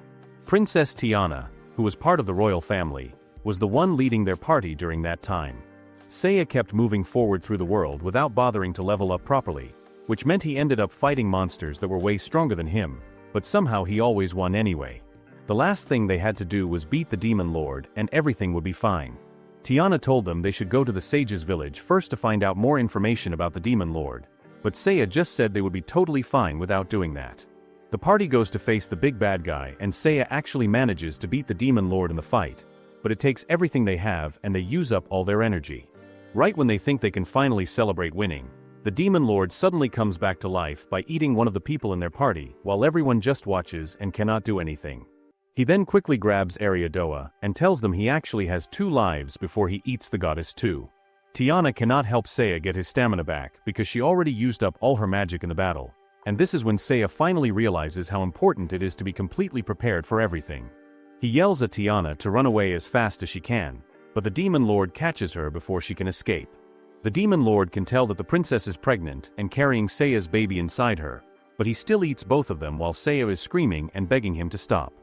Princess Tiana, who was part of the royal family, was the one leading their party during that time. Seiya kept moving forward through the world without bothering to level up properly, which meant he ended up fighting monsters that were way stronger than him, but somehow he always won anyway. The last thing they had to do was beat the Demon Lord and everything would be fine. Tiana told them they should go to the sage's village first to find out more information about the Demon Lord, but Seiya just said they would be totally fine without doing that. The party goes to face the big bad guy and Seiya actually manages to beat the Demon Lord in the fight, but it takes everything they have and they use up all their energy. Right when they think they can finally celebrate winning, the Demon Lord suddenly comes back to life by eating one of the people in their party while everyone just watches and cannot do anything. He then quickly grabs Ariadoa and tells them he actually has 2 lives before he eats the goddess too. Tiana cannot help Seiya get his stamina back because she already used up all her magic in the battle, and this is when Seiya finally realizes how important it is to be completely prepared for everything. He yells at Tiana to run away as fast as she can, but the Demon Lord catches her before she can escape. The Demon Lord can tell that the princess is pregnant and carrying Seiya's baby inside her, but he still eats both of them while Seiya is screaming and begging him to stop.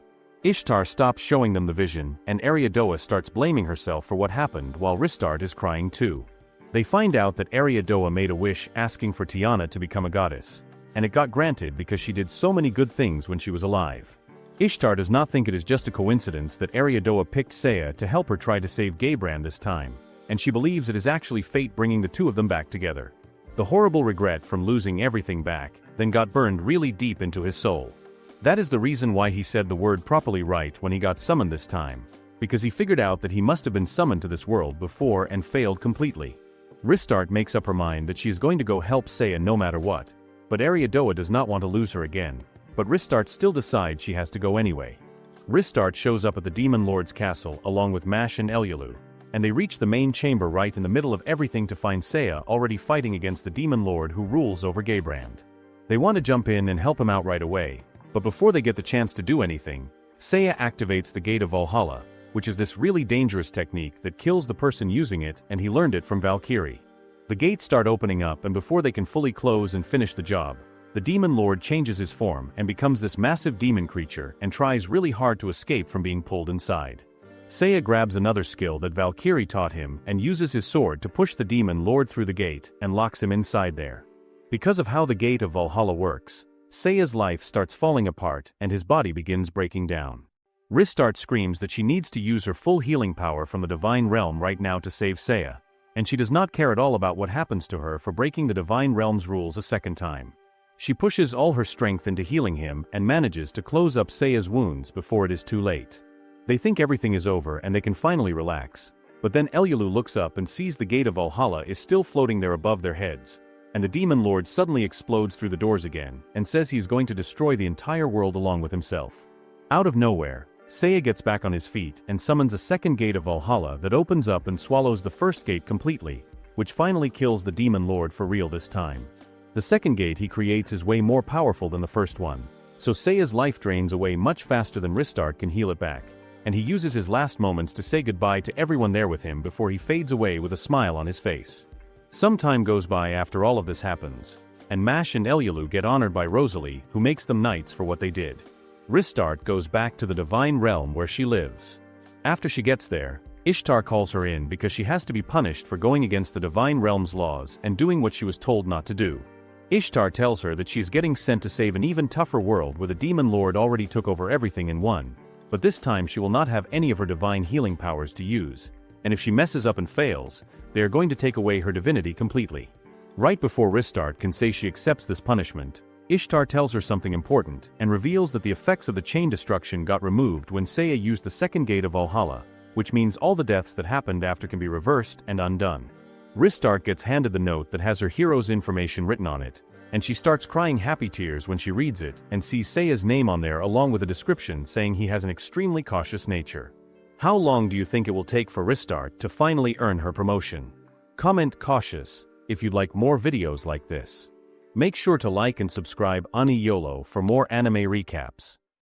Ishtar stops showing them the vision, and Ariadoa starts blaming herself for what happened while Ristardt is crying too. They find out that Ariadoa made a wish asking for Tiana to become a goddess, and it got granted because she did so many good things when she was alive. Ishtar does not think it is just a coincidence that Ariadoa picked Seiya to help her try to save Gaybrand this time, and she believes it is actually fate bringing the two of them back together. The horrible regret from losing everything back then got burned really deep into his soul. That is the reason why he said the word properly right when he got summoned this time, because he figured out that he must have been summoned to this world before and failed completely. Ristardt makes up her mind that she is going to go help Seiya no matter what, but Ariadoa does not want to lose her again, but Ristardt still decides she has to go anyway. Ristardt shows up at the Demon Lord's castle along with Mash and Elyulu, and they reach the main chamber right in the middle of everything to find Seiya already fighting against the Demon Lord who rules over Gaybrand. They want to jump in and help him out right away, but before they get the chance to do anything, Seiya activates the Gate of Valhalla, which is this really dangerous technique that kills the person using it, and he learned it from Valkyrie. The gates start opening up, and before they can fully close and finish the job, the Demon Lord changes his form and becomes this massive demon creature and tries really hard to escape from being pulled inside. Seiya grabs another skill that Valkyrie taught him and uses his sword to push the Demon Lord through the gate and locks him inside there. Because of how the Gate of Valhalla works, Seiya's life starts falling apart and his body begins breaking down. Ristardt screams that she needs to use her full healing power from the Divine Realm right now to save Seiya, and she does not care at all about what happens to her for breaking the Divine Realm's rules a second time. She pushes all her strength into healing him and manages to close up Seiya's wounds before it is too late. They think everything is over and they can finally relax, but then Elyulu looks up and sees the Gate of Valhalla is still floating there above their heads, and the Demon Lord suddenly explodes through the doors again and says he is going to destroy the entire world along with himself. Out of nowhere, Seiya gets back on his feet and summons a second Gate of Valhalla that opens up and swallows the first gate completely, which finally kills the Demon Lord for real this time. The second gate he creates is way more powerful than the first one, so Seiya's life drains away much faster than Ristardt can heal it back, and he uses his last moments to say goodbye to everyone there with him before he fades away with a smile on his face. Some time goes by after all of this happens, and Mash and Elyulu get honored by Rosalie, who makes them knights for what they did. Ristardt goes back to the Divine Realm where she lives. After she gets there, Ishtar calls her in because she has to be punished for going against the Divine Realm's laws and doing what she was told not to do. Ishtar tells her that she is getting sent to save an even tougher world where the Demon Lord already took over everything and won, but this time she will not have any of her divine healing powers to use, and if she messes up and fails, they are going to take away her divinity completely. Right before Ristardt can say she accepts this punishment, Ishtar tells her something important and reveals that the effects of the chain destruction got removed when Seiya used the second Gate of Valhalla, which means all the deaths that happened after can be reversed and undone. Ristardt gets handed the note that has her hero's information written on it, and she starts crying happy tears when she reads it and sees Seiya's name on there along with a description saying he has an extremely cautious nature. How long do you think it will take for Ristardt to finally earn her promotion? Comment cautious if you'd like more videos like this. Make sure to like and subscribe AniYolo for more anime recaps.